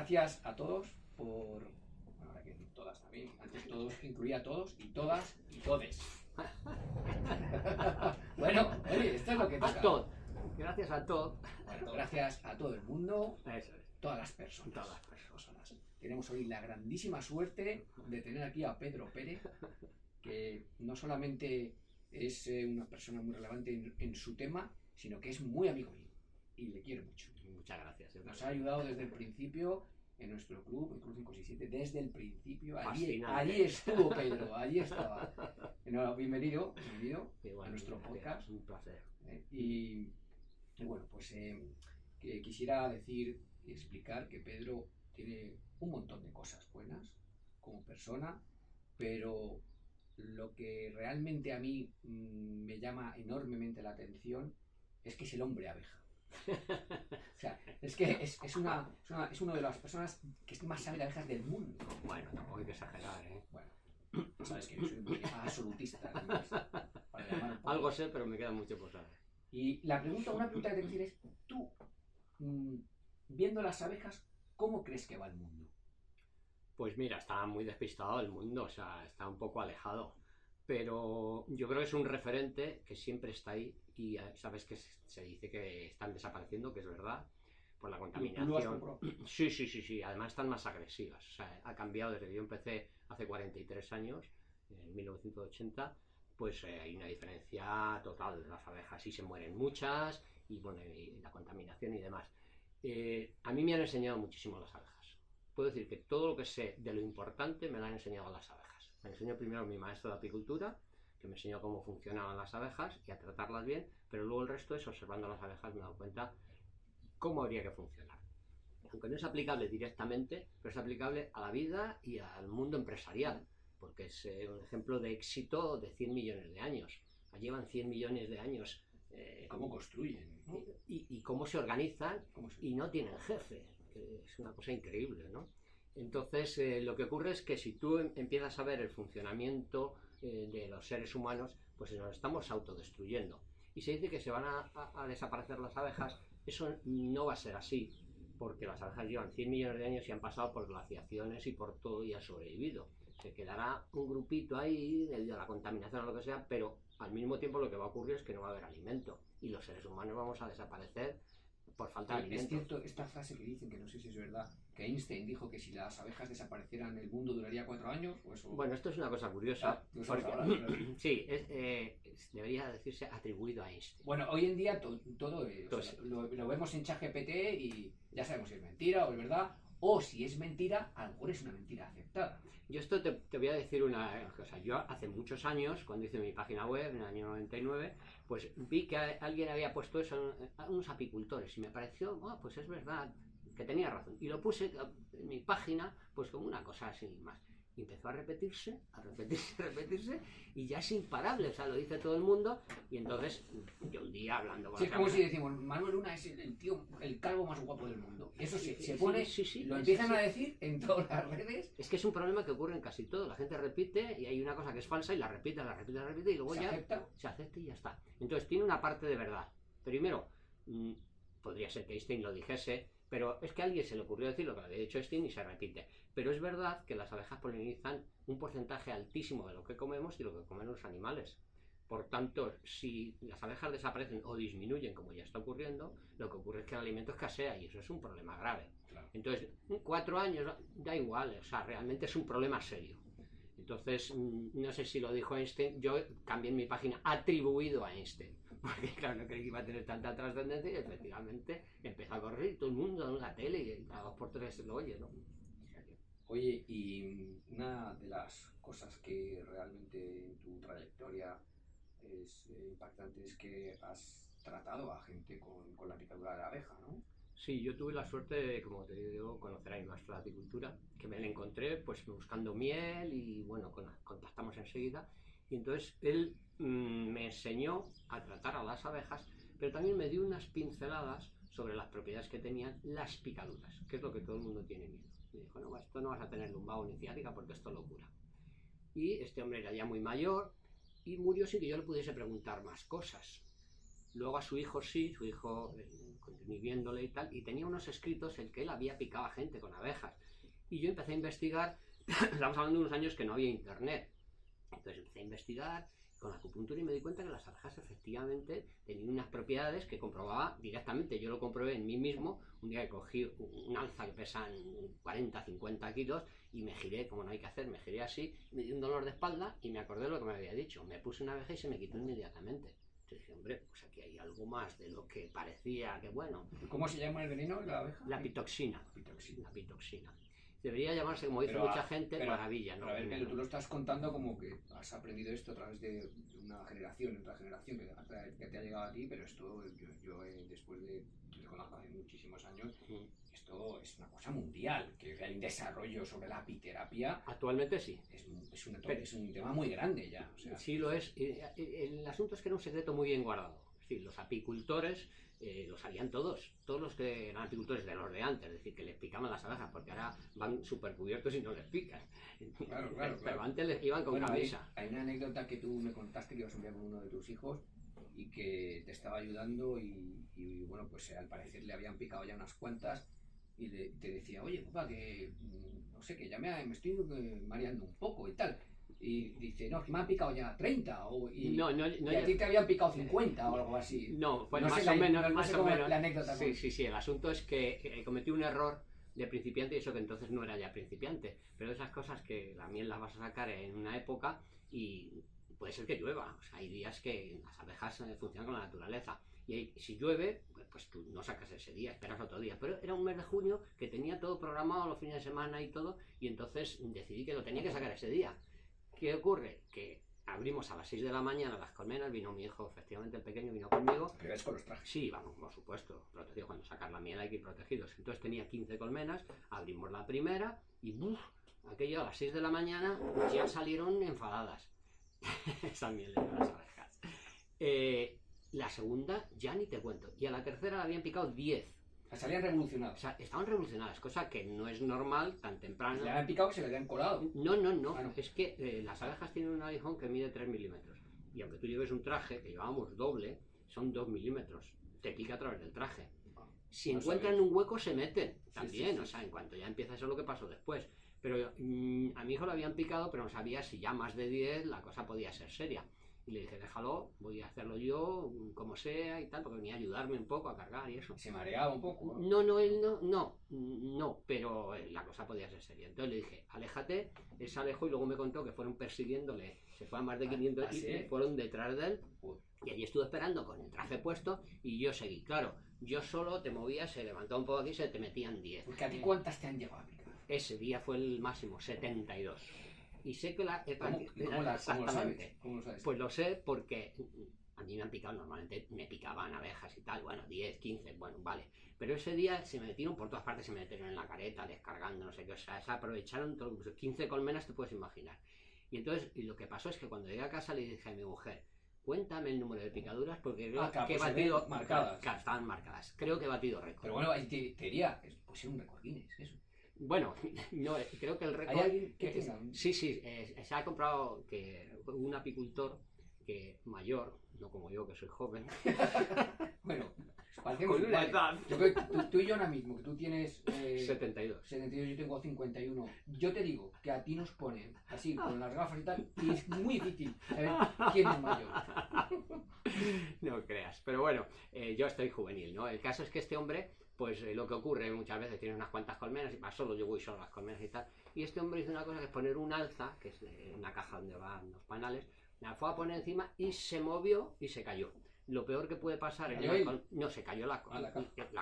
gracias a todos por... Ahora que todas también, antes todos incluía a todos y todas y todes. Bueno, oye, esto es lo que toca. A todos. Gracias a todos. Bueno, gracias a todo el mundo, Eso es. todas las personas. Todas las personas. Tenemos hoy la grandísima suerte de tener aquí a Pedro Pérez, que no solamente es una persona muy relevante en su tema, sino que es muy amigo mío y le quiero mucho. Muchas gracias. Nos ha ayudado desde el principio en nuestro club, el Club 567, desde el principio. Allí Fascinante. estuvo Pedro, allí estaba. No, bienvenido a nuestro podcast. Un placer. Y bueno, pues que quisiera decir y explicar que Pedro tiene un montón de cosas buenas como persona, pero lo que realmente a mí me llama enormemente la atención es que es el hombre abeja. O sea, es que es una de las personas que más sabe de abejas del mundo. Bueno, tampoco hay que exagerar, ¿eh? Bueno, sabes que yo soy muy absolutista. Para llamar un poco. Algo sé, pero me queda mucho por saber. Y una pregunta que te quiero decir es, tú, viendo las abejas, ¿cómo crees que va el mundo? Pues mira, está muy despistado el mundo, o sea, está un poco alejado. Pero yo creo que es un referente que siempre está ahí y sabes que se dice que están desapareciendo, que es verdad, por la contaminación. Sí, además están más agresivas. O sea, ha cambiado desde que yo empecé hace 43 años, en 1980, pues hay una diferencia total. Las abejas sí se mueren muchas y bueno, y la contaminación y demás. A mí me han enseñado muchísimo las abejas. Puedo decir que todo lo que sé de lo importante me lo han enseñado las abejas. Me enseñó primero mi maestro de apicultura, que me enseñó cómo funcionaban las abejas y a tratarlas bien, pero luego el resto es observando las abejas me he dado cuenta cómo habría que funcionar. Aunque no es aplicable directamente, pero es aplicable a la vida y al mundo empresarial, porque es un ejemplo de éxito de 100 millones de años. Llevan 100 millones de años. ¿Cómo construyen? ¿No? Y cómo se organizan y no tienen jefe, que es una cosa increíble, ¿no? Entonces, lo que ocurre es que si tú empiezas a ver el funcionamiento de los seres humanos, pues nos estamos autodestruyendo. Y se dice que se van a desaparecer las abejas. Eso no va a ser así, porque las abejas llevan 100 millones de años y han pasado por glaciaciones y por todo y han sobrevivido. Se quedará un grupito ahí debido a la contaminación o lo que sea, pero al mismo tiempo lo que va a ocurrir es que no va a haber alimento y los seres humanos vamos a desaparecer por falta de alimento. Es cierto esta frase que dicen, que no sé si es verdad, que Einstein dijo que si las abejas desaparecieran el mundo duraría 4 años o eso... Bueno, esto es una cosa curiosa. Porque, sí, debería decirse atribuido a Einstein. Bueno, hoy en día todo lo vemos en ChatGPT y ya sabemos si es mentira o es verdad, o si es mentira, a lo mejor es una mentira aceptada. Yo esto te voy a decir una cosa. Yo hace muchos años, cuando hice mi página web, en el año 99, pues vi que alguien había puesto eso a unos apicultores y me pareció, pues es verdad, que tenía razón. Y lo puse en mi página, pues como una cosa así más. Y empezó a repetirse, y ya es imparable, o sea, lo dice todo el mundo. Y entonces, yo un día hablando con... Sí, es como si decimos, Manuel Luna es el calvo más guapo del mundo. Eso se pone, lo empiezan a decir en todas las redes. Es que es un problema que ocurre en casi todo. La gente repite y hay una cosa que es falsa y la repite y luego se acepta y ya está. Entonces tiene una parte de verdad. Primero, podría ser que Einstein lo dijese, pero es que a alguien se le ocurrió decir lo que había dicho Einstein y se repite. Pero es verdad que las abejas polinizan un porcentaje altísimo de lo que comemos y lo que comen los animales. Por tanto, si las abejas desaparecen o disminuyen, como ya está ocurriendo, lo que ocurre es que el alimento escasea y eso es un problema grave. Claro. Entonces, 4 años da igual, o sea, realmente es un problema serio. Entonces, no sé si lo dijo Einstein, yo cambié en mi página atribuido a Einstein, porque claro, no creí que iba a tener tanta trascendencia y efectivamente empezó a correr y todo el mundo en la tele y cada 2 por 3 lo oye, ¿no? Oye, y una de las cosas que realmente en tu trayectoria es impactante es que has tratado a gente con la picadura de la abeja, ¿no? Sí, yo tuve la suerte de, como te digo, conocer a mi maestro de apicultura, que me lo encontré pues buscando miel y bueno, contactamos enseguida. Y entonces él me enseñó a tratar a las abejas, pero también me dio unas pinceladas sobre las propiedades que tenían las picaduras, que es lo que todo el mundo tiene miedo. Me dijo, no, esto no vas a tener lumbago ni ciática porque esto lo cura. Y este hombre era ya muy mayor y murió sin que yo le pudiese preguntar más cosas. Luego a su hijo sí, su hijo continué viéndole y tal, y tenía unos escritos en que él había picado a gente con abejas. Y yo empecé a investigar, estamos hablando de unos años que no había internet, entonces empecé a investigar con acupuntura y me di cuenta que las abejas efectivamente tenían unas propiedades que comprobaba directamente. Yo lo comprobé en mí mismo un día que cogí un alza que pesan 40, 50 kilos y me giré, como no hay que hacer, me giré así, me dio un dolor de espalda y me acordé de lo que me había dicho. Me puse una abeja y se me quitó inmediatamente. Entonces dije, hombre, pues aquí hay algo más de lo que parecía que bueno. ¿Cómo se llama el veneno de la abeja? La pitoxina. Pitoxina. La pitoxina. Debería llamarse, como dice mucha gente, maravilla, ¿no? Pero a ver, Pedro, tú lo estás contando como que has aprendido esto a través de una generación, otra generación que te ha llegado a ti, pero esto yo después de te conozco hace muchísimos años, esto es una cosa mundial, que hay un desarrollo sobre la apiterapia. Actualmente sí. Es un tema muy grande ya. O sea. Sí lo es. El asunto es que era un secreto muy bien guardado. Es decir, los apicultores lo sabían todos los que eran apicultores de los de antes, es decir, que les picaban las abejas, porque ahora van súper cubiertos y no les pican. Claro. Pero antes les iban con camisa. Hay una anécdota que tú me contaste que ibas un día con uno de tus hijos y que te estaba ayudando y bueno, pues al parecer le habían picado ya unas cuantas y te decía, oye, papá, que no sé, que ya me estoy mareando un poco y tal. Y dice, no, que me han picado ya 30 y a ti te habían picado 50 o algo así. No, pues no más sé o menos. No más sé o cómo menos. La anécdota. Sí, el asunto es que cometí un error de principiante y eso que entonces no era ya principiante. Pero esas cosas que la miel las vas a sacar en una época y puede ser que llueva. O sea, hay días que las abejas funcionan con la naturaleza. Y si llueve, pues tú no sacas ese día, esperas otro día. Pero era un mes de junio que tenía todo programado, los fines de semana y todo, y entonces decidí que lo tenía que sacar ese día. ¿Qué ocurre? Que abrimos a las 6 de la mañana las colmenas, vino mi hijo, efectivamente el pequeño vino conmigo. ¿Pero es con los trajes? Sí, vamos, por supuesto, protegido. Cuando sacas la miel hay que ir protegidos. Entonces tenía 15 colmenas, abrimos la primera y ¡buf! Aquello a las 6 de la mañana ya salieron enfadadas. Esa miel de las abejas. La segunda ya ni te cuento. Y a la tercera le habían picado 10. Salían revolucionadas. O sea, estaban revolucionadas, cosa que no es normal tan temprano. ¿Le habían picado que se le habían colado? No. Ah, no. Es que las abejas tienen un aguijón que mide 3 milímetros. Y aunque tú lleves un traje, que llevábamos doble, son 2 milímetros. Te pica a través del traje. Si encuentran un hueco, se meten también. Sí. O sea, en cuanto ya empieza eso, lo que pasó después. Pero a mi hijo lo habían picado, pero no sabía si ya más de 10 la cosa podía ser seria. Y le dije, déjalo, voy a hacerlo yo, como sea y tal, porque venía a ayudarme un poco a cargar y eso. ¿Se mareaba un poco? No, pero la cosa podía ser seria. Entonces le dije, aléjate, él se alejó y luego me contó que fueron persiguiéndole, se fue a más de 500 y fueron detrás de él. Y allí estuve esperando con el traje puesto y yo seguí. Claro, yo solo te movías, se levantaba un poco aquí y se te metían 10. Porque a ti, ¿cuántas te han llegado a picar? Ese día fue el máximo, 72. Y sé que ¿Cómo lo sabes? Pues lo sé porque a mí me han picado, normalmente me picaban abejas y tal, bueno, 10, 15, bueno, vale. Pero ese día se me metieron por todas partes, se me metieron en la careta, descargando, no sé qué, o sea, se aprovecharon todo, 15 colmenas te puedes imaginar. Y entonces, lo que pasó es que cuando llegué a casa le dije a mi mujer, cuéntame el número de picaduras porque creo que he batido... marcadas. Claro, estaban marcadas, creo que he batido récord. Pero bueno, ahí te diría, pues era un récord Guinness, eso. Bueno, no, creo que el récord... ¿Hay alguien que tenga? Sí, se ha comprado que un apicultor que mayor, no como yo que soy joven. Bueno, parecemos igual. Yo creo que tú y yo ahora mismo, que tú tienes 72, yo tengo 51. Yo te digo que a ti nos ponen así con las gafas y tal, y es muy difícil saber quién es mayor. No creas, pero bueno, yo estoy juvenil, ¿no? El caso es que este hombre, pues lo que ocurre muchas veces, tiene unas cuantas colmenas y va solo, yo voy solo a las colmenas y tal. Y este hombre hizo una cosa que es poner un alza, que es una caja donde van los panales, la fue a poner encima y se movió y se cayó. Lo peor que puede pasar no, se cayó la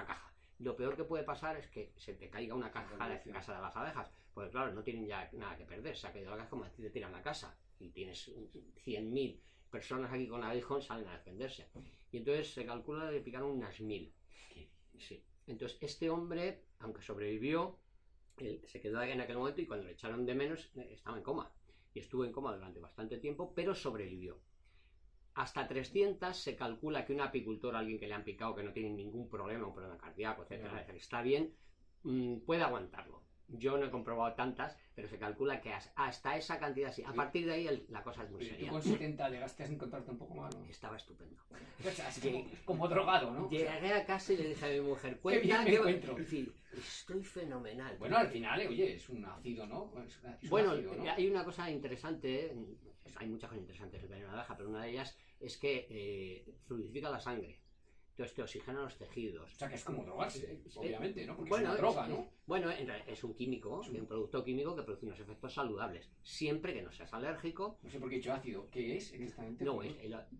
caja. Lo peor que puede pasar es que se te caiga una caja de casa de las abejas, porque claro, no tienen ya nada que perder, se ha caído la caja como si te tiran la casa y tienes 100.000 personas aquí con aguijón, salen a defenderse. Y entonces se calcula que picaron unas 1000. Sí. Entonces este hombre, aunque sobrevivió, se quedó en aquel momento y cuando le echaron de menos estaba en coma. Y estuvo en coma durante bastante tiempo, pero sobrevivió. Hasta 300 se calcula que un apicultor, alguien que le han picado, que no tiene ningún problema, un problema cardíaco, etcétera, que está bien, puede aguantarlo. Yo no he comprobado tantas, pero se calcula que hasta esa cantidad sí. A partir de ahí la cosa es muy Pero tú seria. con 70 llegaste a encontrarte un poco malo. Estaba estupendo. O sea, así como drogado, ¿no? Llegué a casa y le dije a mi mujer, Qué cuenta bien me que... encuentro. Es decir, estoy fenomenal. Bueno, al final, oye, es un ácido, ¿no? Es un Bueno, ácido, ¿no? hay una cosa interesante, hay muchas cosas interesantes en el veneno de abeja, pero una de ellas es que fluidifica la sangre. Entonces te oxigena los tejidos. O sea, que es como drogarse, obviamente, ¿no? Porque Bueno, es una droga, ¿no? Bueno, en realidad es un químico, un producto químico que produce unos efectos saludables, siempre que no seas alérgico. No sé por qué he dicho ácido. ¿Qué es exactamente? No,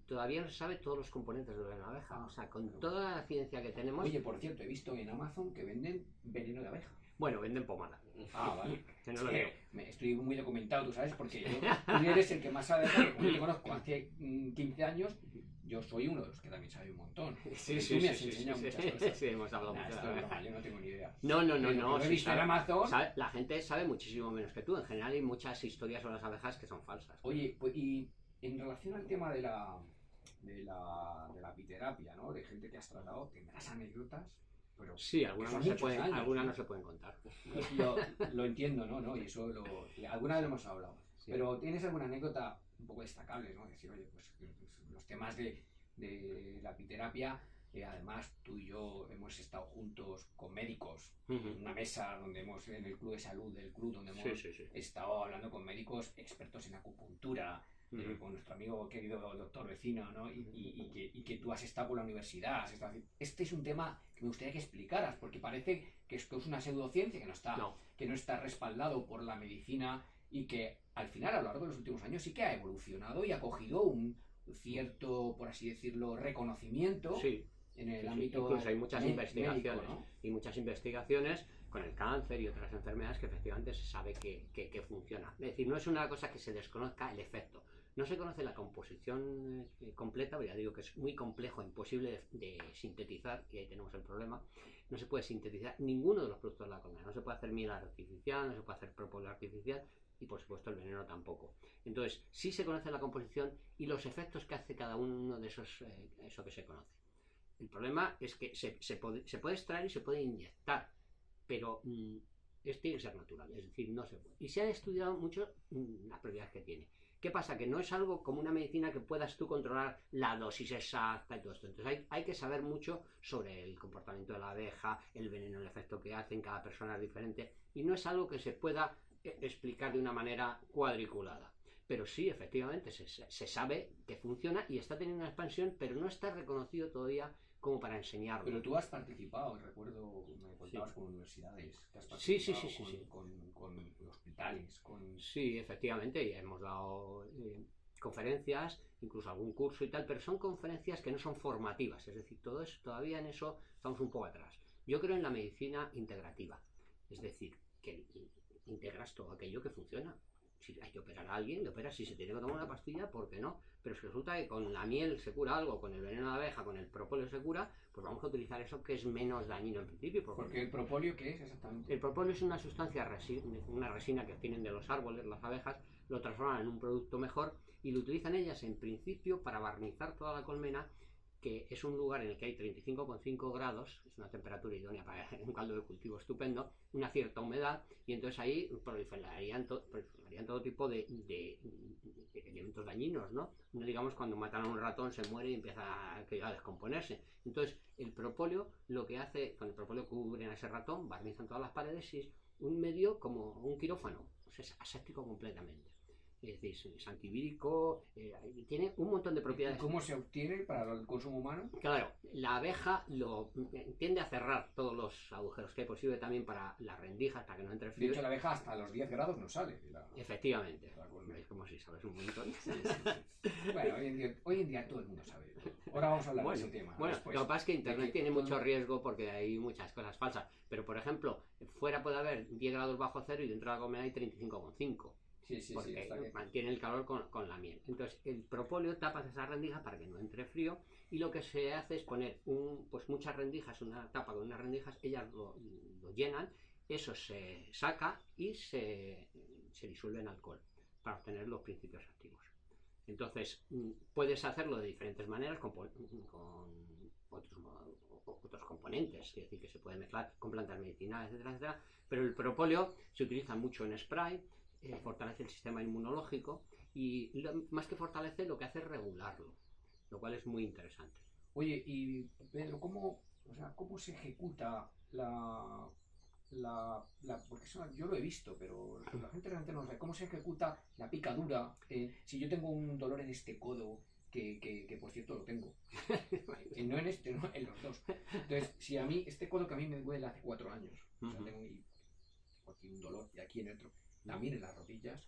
todavía no se sabe todos los componentes de la veneno de abeja. O sea, con toda la ciencia que tenemos... Oye, por cierto, he visto en Amazon que venden veneno de abeja. Bueno, venden pomada. Ah, vale. Que no lo digo. Estoy muy documentado, tú sabes, porque tú eres el que más sabe, porque como yo te conozco hace 15 años, yo soy uno de los que también sabe un montón. Sí, tú me has enseñado muchas cosas. Sí, hemos hablado mucho Esto de es abeja. broma, yo no tengo ni idea. No. Lo he visto en Amazon. La gente sabe muchísimo menos que tú. En general hay muchas historias sobre las abejas que son falsas. Oye, pues, y en relación al tema de la apiterapia, ¿no? De gente que has tratado, ¿tendrás anécdotas? Pero sí, algunas no, años, no se pueden contar. Lo entiendo, ¿no? Y eso alguna vez lo hemos hablado. Sí. Pero ¿tienes alguna anécdota un poco destacable, ¿no? Decir, oye, pues los temas de la apiterapia, además tú y yo hemos estado juntos con médicos en una mesa donde en el club de salud del club, donde hemos estado hablando con médicos expertos en acupuntura, con nuestro amigo querido doctor Vecino, ¿no? Y que tú has estado con la universidad. Este es un tema que me gustaría que explicaras, porque parece que esto es una pseudociencia que no está respaldado por la medicina y que al final a lo largo de los últimos años sí que ha evolucionado y ha cogido un cierto, por así decirlo, reconocimiento en el ámbito. Incluso hay muchas investigaciones, médico, ¿no? Y muchas investigaciones con el cáncer y otras enfermedades que efectivamente se sabe que funciona. Es decir, no es una cosa que se desconozca el efecto. No se conoce la composición completa, pero ya digo que es muy complejo, imposible de sintetizar, y ahí tenemos el problema. No se puede sintetizar ninguno de los productos de la colmena. No se puede hacer miel artificial, no se puede hacer propóleo artificial, y por supuesto el veneno tampoco. Entonces, sí se conoce la composición y los efectos que hace cada uno de esos, eso que se conoce. El problema es que se puede extraer y se puede inyectar, pero tiene que ser natural, es decir, no se puede. Y se ha estudiado mucho las propiedades que tiene. ¿Qué pasa? Que no es algo como una medicina que puedas tú controlar la dosis exacta y todo esto. Entonces hay que saber mucho sobre el comportamiento de la abeja, el veneno, el efecto que hace en cada persona es diferente, y no es algo que se pueda explicar de una manera cuadriculada. Pero sí, efectivamente, se sabe que funciona y está teniendo una expansión, pero no está reconocido todavía como para enseñarlo. Pero tú has participado, recuerdo, me contabas con universidades, que has participado con hospitales, Sí, efectivamente, y hemos dado conferencias, incluso algún curso y tal, pero son conferencias que no son formativas, es decir, todavía en eso estamos un poco atrás. Yo creo en la medicina integrativa, es decir, que integras todo aquello que funciona. Si hay que operar a alguien, le operas. Si se tiene que tomar una pastilla, ¿por qué no? Pero si resulta que con la miel se cura algo, con el veneno de abeja, con el propóleo se cura, pues vamos a utilizar eso que es menos dañino en principio. Porque el propóleo, ¿qué es exactamente? El propóleo es una sustancia, una resina que obtienen de los árboles, las abejas, lo transforman en un producto mejor y lo utilizan ellas en principio para barnizar toda la colmena, que es un lugar en el que hay 35,5 grados, es una temperatura idónea para un caldo de cultivo estupendo, una cierta humedad, y entonces ahí proliferarían todo tipo de elementos dañinos, ¿no? No digamos cuando matan a un ratón se muere y empieza a descomponerse. Entonces el propóleo lo que hace, con el propóleo cubren a ese ratón, barnizan todas las paredes y es un medio como un quirófano, o sea, es aséptico completamente. Es decir, es antivírico, tiene un montón de propiedades. ¿Cómo se obtiene para el consumo humano? Claro, la abeja tiende a cerrar todos los agujeros que hay posible también para las rendijas, para que no entre frío. De hecho, la abeja hasta los 10 grados no sale. Efectivamente. Es como si sabes un montón. Sí. Bueno, hoy en día todo el mundo sabe. Ahora vamos a hablar de ese tema. Bueno, lo que pasa es que Internet tiene mucho riesgo porque hay muchas cosas falsas. Pero, por ejemplo, fuera puede haber 10 grados bajo cero y dentro de la colmena hay 35,5. Porque mantiene el calor con la miel. Entonces el propóleo tapa esas rendijas para que no entre frío, y lo que se hace es poner muchas rendijas, una tapa con unas rendijas, ellas lo llenan, eso se saca y se disuelve en alcohol para obtener los principios activos. Entonces puedes hacerlo de diferentes maneras con otros componentes componentes, es decir, que se puede mezclar con plantas medicinales, etcétera, etcétera. Pero el propóleo se utiliza mucho en spray, fortalece el sistema inmunológico y más que fortalecer, lo que hace es regularlo, lo cual es muy interesante. Oye, y Pedro, ¿cómo se ejecuta porque yo lo he visto, pero la gente realmente no sabe cómo se ejecuta la picadura? Si yo tengo un dolor en este codo, que por cierto lo tengo, no en este, no, en los dos. Entonces, si a mí, este codo que a mí me duele hace 4 años, o sea, tengo aquí un dolor y aquí en otro, también en las rodillas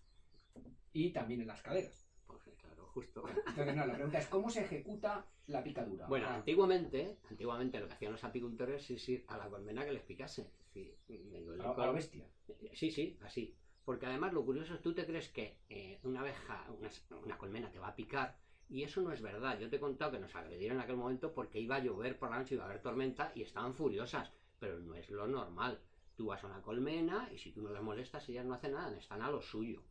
y también en las caderas. Pues claro, justo. Entonces, no, la pregunta es, ¿cómo se ejecuta la picadura? Bueno, antiguamente lo que hacían los apicultores es ir a la colmena que les picase. Es decir, a la bestia. Sí, así. Porque además lo curioso es, tú te crees que una abeja, una colmena te va a picar, y eso no es verdad. Yo te he contado que nos agredieron en aquel momento porque iba a llover por la noche, iba a haber tormenta y estaban furiosas, pero no es lo normal. Tú vas a una colmena y si tú no les molestas, ellas no hacen nada, están a lo suyo.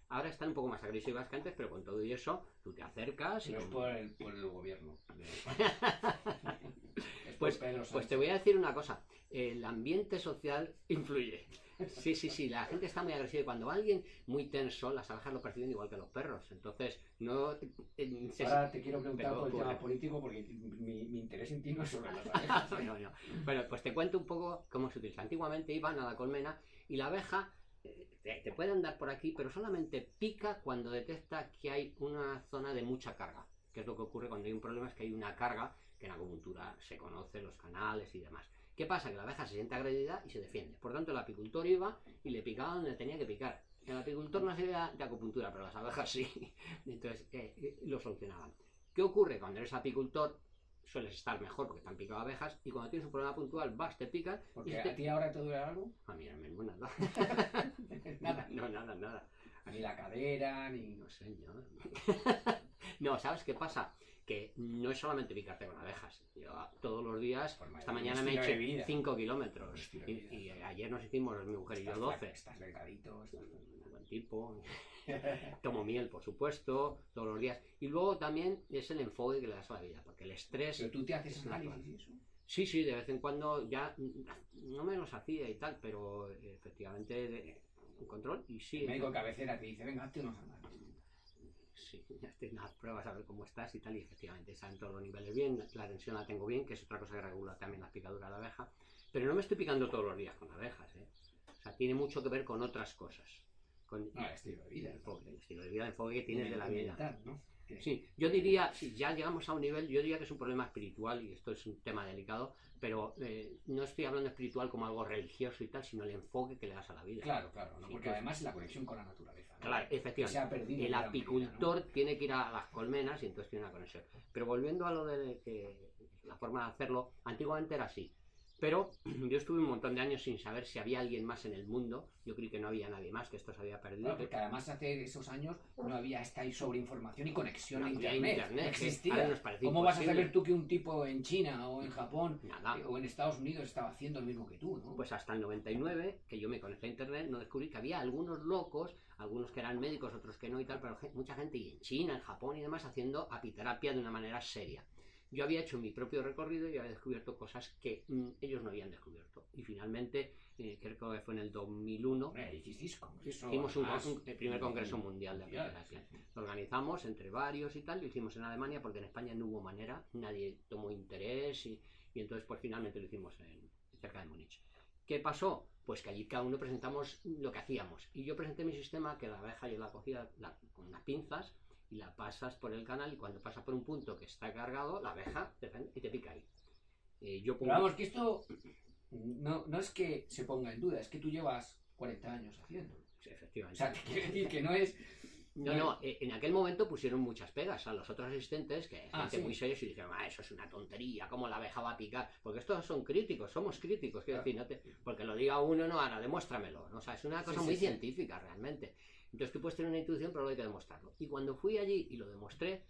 Ahora están un poco más agresivas que antes, pero con todo y eso, tú te acercas y... No es por el gobierno. Pues te voy a decir una cosa. El ambiente social influye. Sí, la gente está muy agresiva y cuando va alguien muy tenso, las abejas lo perciben igual que los perros. Entonces, no... Ahora te quiero preguntar por el tema político porque mi interés en ti no es sobre las abejas. No. Bueno, pues te cuento un poco cómo se utiliza. Antiguamente iban a la colmena y la abeja... te puede andar por aquí, pero solamente pica cuando detecta que hay una zona de mucha carga, que es lo que ocurre cuando hay un problema, es que hay una carga, que en acupuntura se conoce, los canales y demás. ¿Qué pasa? Que la abeja se siente agredida y se defiende. Por tanto, el apicultor iba y le picaba donde tenía que picar. El apicultor no sabía de acupuntura, pero las abejas sí. Entonces, lo solucionaban. ¿Qué ocurre? Cuando eres apicultor, sueles estar mejor porque te han picado abejas y cuando tienes un problema puntual vas, te pican. Porque ¿a ti ahora te duele algo? A mí no nada. Nada. No, nada. Ni la cadera, ni... No sé, yo... No, ¿sabes qué pasa? Que no es solamente picarte con abejas. Yo todos los días, esta mañana me he hecho 5 kilómetros. Y ayer nos hicimos, mi mujer y yo, 12. Estás delgadito. Buen tipo. Tomo miel, por supuesto, todos los días. Y luego también es el enfoque que le das a la vida, porque el estrés... ¿Pero tú te haces análisis y eso? Sí, de vez en cuando ya no me los hacía y tal, pero efectivamente un control y sí. El médico cabecera te dice, venga, hazte unos análisis. Sí, hazte unas pruebas a ver cómo estás y tal, y efectivamente están todos los niveles bien, la tensión la tengo bien, que es otra cosa que regula también la picadura de la abeja, pero no me estoy picando todos los días con abejas, O sea, tiene mucho que ver con otras cosas. Con el estilo de vida. El estilo de vida, el enfoque que tienes de la vida. Mental, ¿no? Sí, yo diría, si ya llegamos a un nivel, yo diría que es un problema espiritual y esto es un tema delicado, pero no estoy hablando espiritual como algo religioso y tal, sino el enfoque que le das a la vida. Claro, ¿no? Porque además es la conexión con la naturaleza, ¿no? Claro, efectivamente. El apicultor, ¿no?, tiene que ir a las colmenas y entonces tiene una conexión. Pero volviendo a lo de la forma de hacerlo, antiguamente era así. Pero yo estuve un montón de años sin saber si había alguien más en el mundo. Yo creí que no había nadie más, que esto se había perdido. Claro, porque además hace esos años no había esta sobreinformación y conexión a internet. No existía. ¿Cómo vas a saber tú que un tipo en China o en Japón o en Estados Unidos estaba haciendo lo mismo que tú, ¿no? Pues hasta el 99, que yo me conecté a internet, no descubrí que había algunos locos, algunos que eran médicos, otros que no y tal, pero mucha gente y en China, en Japón y demás haciendo apiterapia de una manera seria. Yo había hecho mi propio recorrido y había descubierto cosas que ellos no habían descubierto. Y finalmente, creo que fue en el 2001, hicimos el primer congreso mundial de apiterapia. Lo organizamos entre varios y tal, lo hicimos en Alemania porque en España no hubo manera, nadie tomó interés y entonces pues finalmente lo hicimos cerca de Múnich. ¿Qué pasó? Pues que allí cada uno presentamos lo que hacíamos. Y yo presenté mi sistema, que la abeja yo la cogía con unas pinzas, y la pasas por el canal y cuando pasas por un punto que está cargado, la abeja y te pica ahí. Pero vamos, que esto no es que se ponga en duda, es que tú llevas 40 años haciéndolo. Sí, efectivamente. O sea, te quiero decir que no es... No, en aquel momento pusieron muchas pegas a los otros asistentes, que gente muy serios, y dijeron, eso es una tontería, ¿cómo la abeja va a picar? Porque estos son críticos, somos críticos, quiero decir, porque lo diga uno, no, ahora demuéstramelo, ¿no? O sea, es una cosa muy científica realmente. Entonces tú puedes tener una intuición, pero luego hay que demostrarlo. Y cuando fui allí y lo demostré,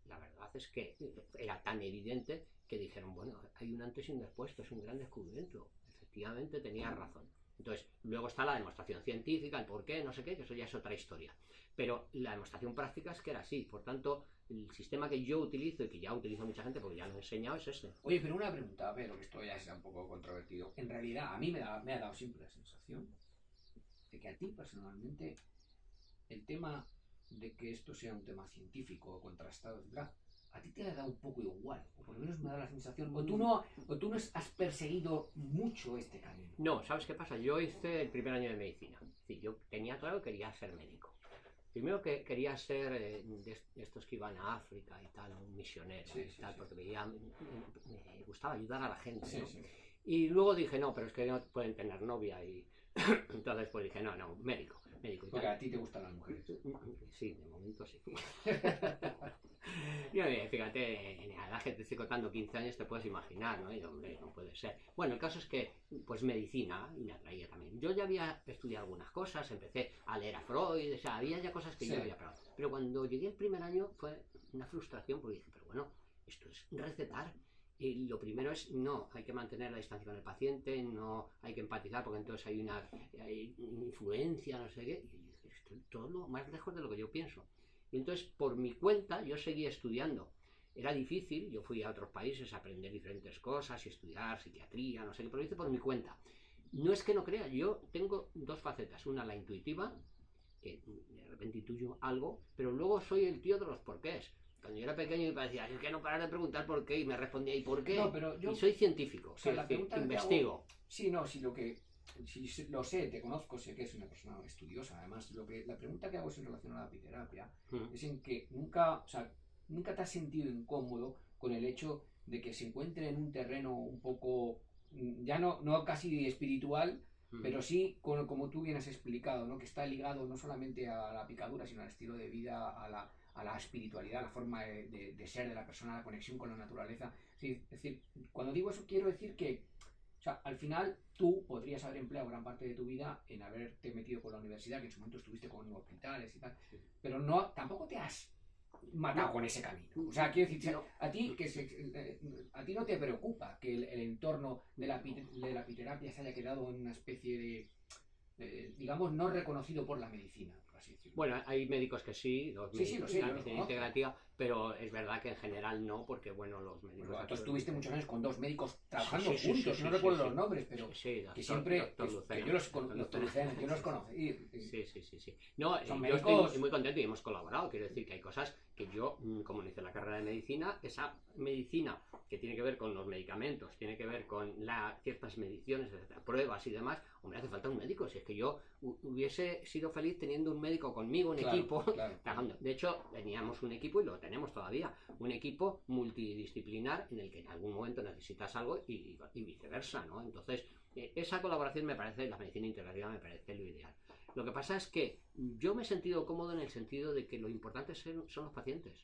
la verdad es que era tan evidente que dijeron, bueno, hay un antes y un después, esto es un gran descubrimiento. Efectivamente tenía razón. Entonces, luego está la demostración científica, el por qué, no sé qué, que eso ya es otra historia. Pero la demostración práctica es que era así. Por tanto, el sistema que yo utilizo y que ya utiliza mucha gente porque ya lo he enseñado es este. Oye, pero una pregunta, pero que esto ya sea un poco controvertido. En realidad, a mí me ha dado siempre la sensación de que a ti personalmente el tema de que esto sea un tema científico, contrastado, etc., a ti te ha dado un poco igual, o por lo menos me da la sensación, o tú no has perseguido mucho este camino. No, ¿sabes qué pasa? Yo hice el primer año de medicina. Es decir, yo tenía claro que quería ser médico. Primero que quería ser de estos que iban a África y tal, un misionero y tal, porque me gustaba ayudar a la gente, ¿no? Y luego dije, no, pero es que no pueden tener novia y entonces pues dije, no, médico. Porque a ti te gustan las mujeres. Sí, de momento sí. Yo, fíjate, a la edad que te estoy contando 15 años te puedes imaginar, ¿no? Y hombre, no puede ser. Bueno, el caso es que, pues medicina, y me atraía también. Yo ya había estudiado algunas cosas, empecé a leer a Freud, o sea, había ya cosas que yo había probado. Pero cuando llegué el primer año fue una frustración porque dije, pero bueno, esto es recetar. Y lo primero es, no, hay que mantener la distancia con el paciente, no hay que empatizar porque entonces hay una influencia, no sé qué. Y yo dije, esto es todo lo más lejos de lo que yo pienso. Y entonces, por mi cuenta, yo seguía estudiando. Era difícil, yo fui a otros países a aprender diferentes cosas y estudiar psiquiatría, no sé qué, pero lo hice por mi cuenta. No es que no crea, yo tengo dos facetas. Una, la intuitiva, que de repente intuyo algo, pero luego soy el tío de los porqués. Cuando yo era pequeño me parecía, es que no parar de preguntar por qué, y me respondía, ¿y por qué? No, pero yo, y soy científico, o sea, la decir, investigo. Sí, no, sí, si lo sé, te conozco, sé que es una persona estudiosa. Además, la pregunta que hago es en relación a la apiterapia, es en que nunca te has sentido incómodo con el hecho de que se encuentre en un terreno un poco, ya no casi espiritual, pero sí, como tú bien has explicado, ¿no? Que está ligado no solamente a la picadura, sino al estilo de vida, a la espiritualidad, a la forma de ser de la persona, a la conexión con la naturaleza. Sí, es decir, cuando digo eso quiero decir que, o sea, al final tú podrías haber empleado gran parte de tu vida en haberte metido con la universidad, que en su momento estuviste con hospitales y tal, pero tampoco te has matado con ese camino. O sea, quiero decir, a ti no te preocupa que el entorno de la apiterapia se haya quedado en una especie de, digamos, no reconocido por la medicina, por así decirlo. Bueno, hay médicos que sí, lo sé, la medicina integrativa, pero es verdad que en general no, porque bueno, los médicos... Tú estuviste muchos años con dos médicos trabajando juntos, no recuerdo los nombres, pero que siempre... que yo los conocí. Sí. No, son yo médicos... estoy muy contento y hemos colaborado, quiero decir que hay cosas que yo, como hice la carrera de medicina, esa medicina que tiene que ver con los medicamentos, tiene que ver con ciertas mediciones, pruebas y demás, hombre, hace falta un médico, si es que yo hubiese sido feliz teniendo un médico conmigo, un equipo, trabajando. De hecho, teníamos un equipo y lo tenemos todavía, un equipo multidisciplinar en el que en algún momento necesitas algo y viceversa, ¿no? Entonces, esa colaboración me parece, la medicina integrativa me parece lo ideal. Lo que pasa es que yo me he sentido cómodo en el sentido de que lo importante son los pacientes.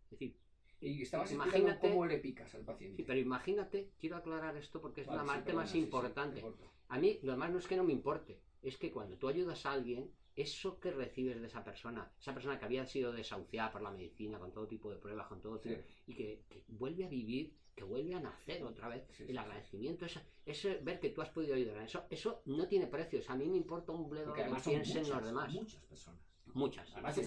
Es decir, y estabas explicando cómo le picas al paciente. Sí, pero imagínate, quiero aclarar esto porque es la parte más importante. A mí, lo demás no es que no me importe, es que cuando tú ayudas a alguien, eso que recibes de esa persona que había sido desahuciada por la medicina, con todo tipo de pruebas, con todo tipo, y que vuelve a vivir, que vuelve a nacer otra vez, el agradecimiento, es ver que tú has podido ayudar a eso no tiene precios. A mí me importa un bledo que piensen los demás. Muchas personas. Muchas. Además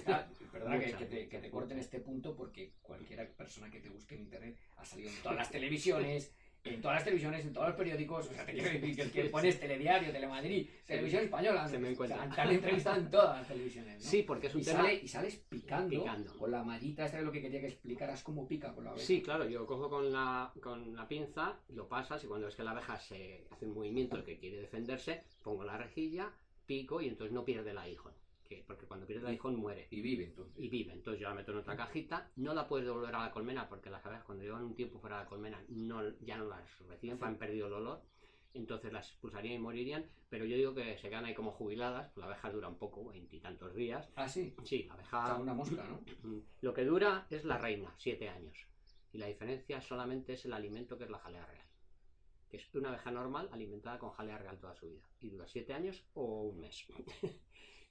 perdona que te corten este punto porque cualquier persona que te busque en internet ha salido en todas las televisiones, en todas los periódicos, o sea, te quiero decir que pones Telediario, Telemadrid, Televisión Española, se me encuentra. Te han entrevistado en todas las televisiones, ¿no? Sí, porque es un tema... y sales picando con la mallita, esta es lo que quería que explicaras cómo pica con la abeja. Sí, claro, yo cojo con la pinza, lo pasas y cuando ves que la abeja se hace un movimiento que quiere defenderse, pongo la rejilla, pico y entonces no pierde el aguijón. Porque cuando pierde el aguijón muere. Y vive entonces. Entonces yo la meto en otra cajita, no la puedes devolver a la colmena porque las abejas cuando llevan un tiempo fuera de la colmena ya no las reciben, han perdido el olor, entonces las expulsarían y morirían, pero yo digo que se quedan ahí como jubiladas, pues la abeja dura un poco, 20 y tantos días. ¿Ah, sí? Sí, la abeja... O sea, una mosca, ¿no? Lo que dura es la reina, 7 años, y la diferencia solamente es el alimento que es la jalea real, que es una abeja normal alimentada con jalea real toda su vida, y dura 7 años o un mes.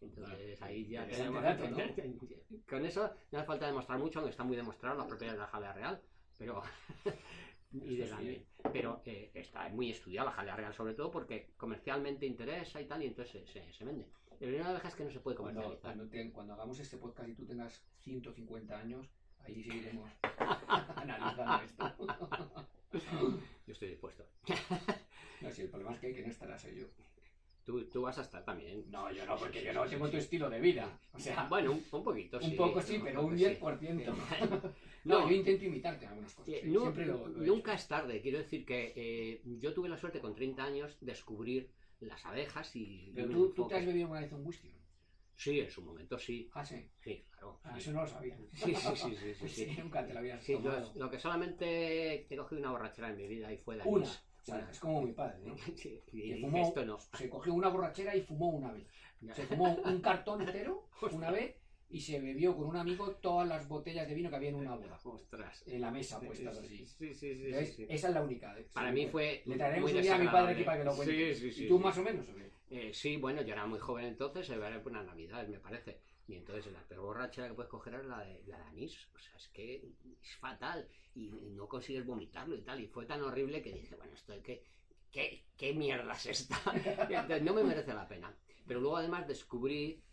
Entonces ahí ya tenemos dato, ¿no? Con eso no hace falta demostrar mucho, aunque está muy demostrado la propiedad de la jalea real, pero pero está muy estudiada la jalea real, sobre todo porque comercialmente interesa y tal, y entonces se vende. El veneno de abeja es que no se puede comercializar. Cuando hagamos este podcast y tú tengas 150 años, allí seguiremos analizando esto. Yo estoy dispuesto. No, si el problema es que no estará, soy yo. Tú vas a estar también. No, yo no, porque yo no tengo tu estilo de vida. O sea, Bueno, un poquito, sí. un poco sí, pero un 10%. No, yo intento imitarte en algunas cosas. No, Siempre lo he nunca hecho. es tarde. Quiero decir que yo tuve la suerte con 30 años descubrir las abejas y... Pero un tú enfoque. te has bebido una vez un whisky, ¿no? Sí, en su momento sí. Ah, sí. Sí, claro. Ah, Sí. eso no lo sabía. Sí, sí. Pues sí, nunca te lo habías Sí, tomado. lo que solamente he cogido una borrachera en mi vida y fue de Una. anís. O sea, es como mi padre, ¿no? Sí, y Que dije, fumó, esto no. se cogió una borrachera y fumó una vez. Se fumó un cartón entero una vez y se bebió con un amigo todas las botellas de vino que había en una boda. Ostras. En la mesa puestas así. Sí. Entonces, Sí. esa es la única. Para mí fue Le traeremos muy un día a mi padre desagradable. aquí para que lo cuente. Sí. ¿Y tú más o menos? ¿O qué? Sí, bueno, yo era muy joven entonces, era una Navidad, me parece. Y entonces la peor borrachera que puedes coger es la de anís. O sea, es que es fatal. Y no consigues vomitarlo y tal. Y fue tan horrible que dije, bueno, esto ¿qué mierda es esta? Entonces, no me merece la pena. Pero luego además descubrí,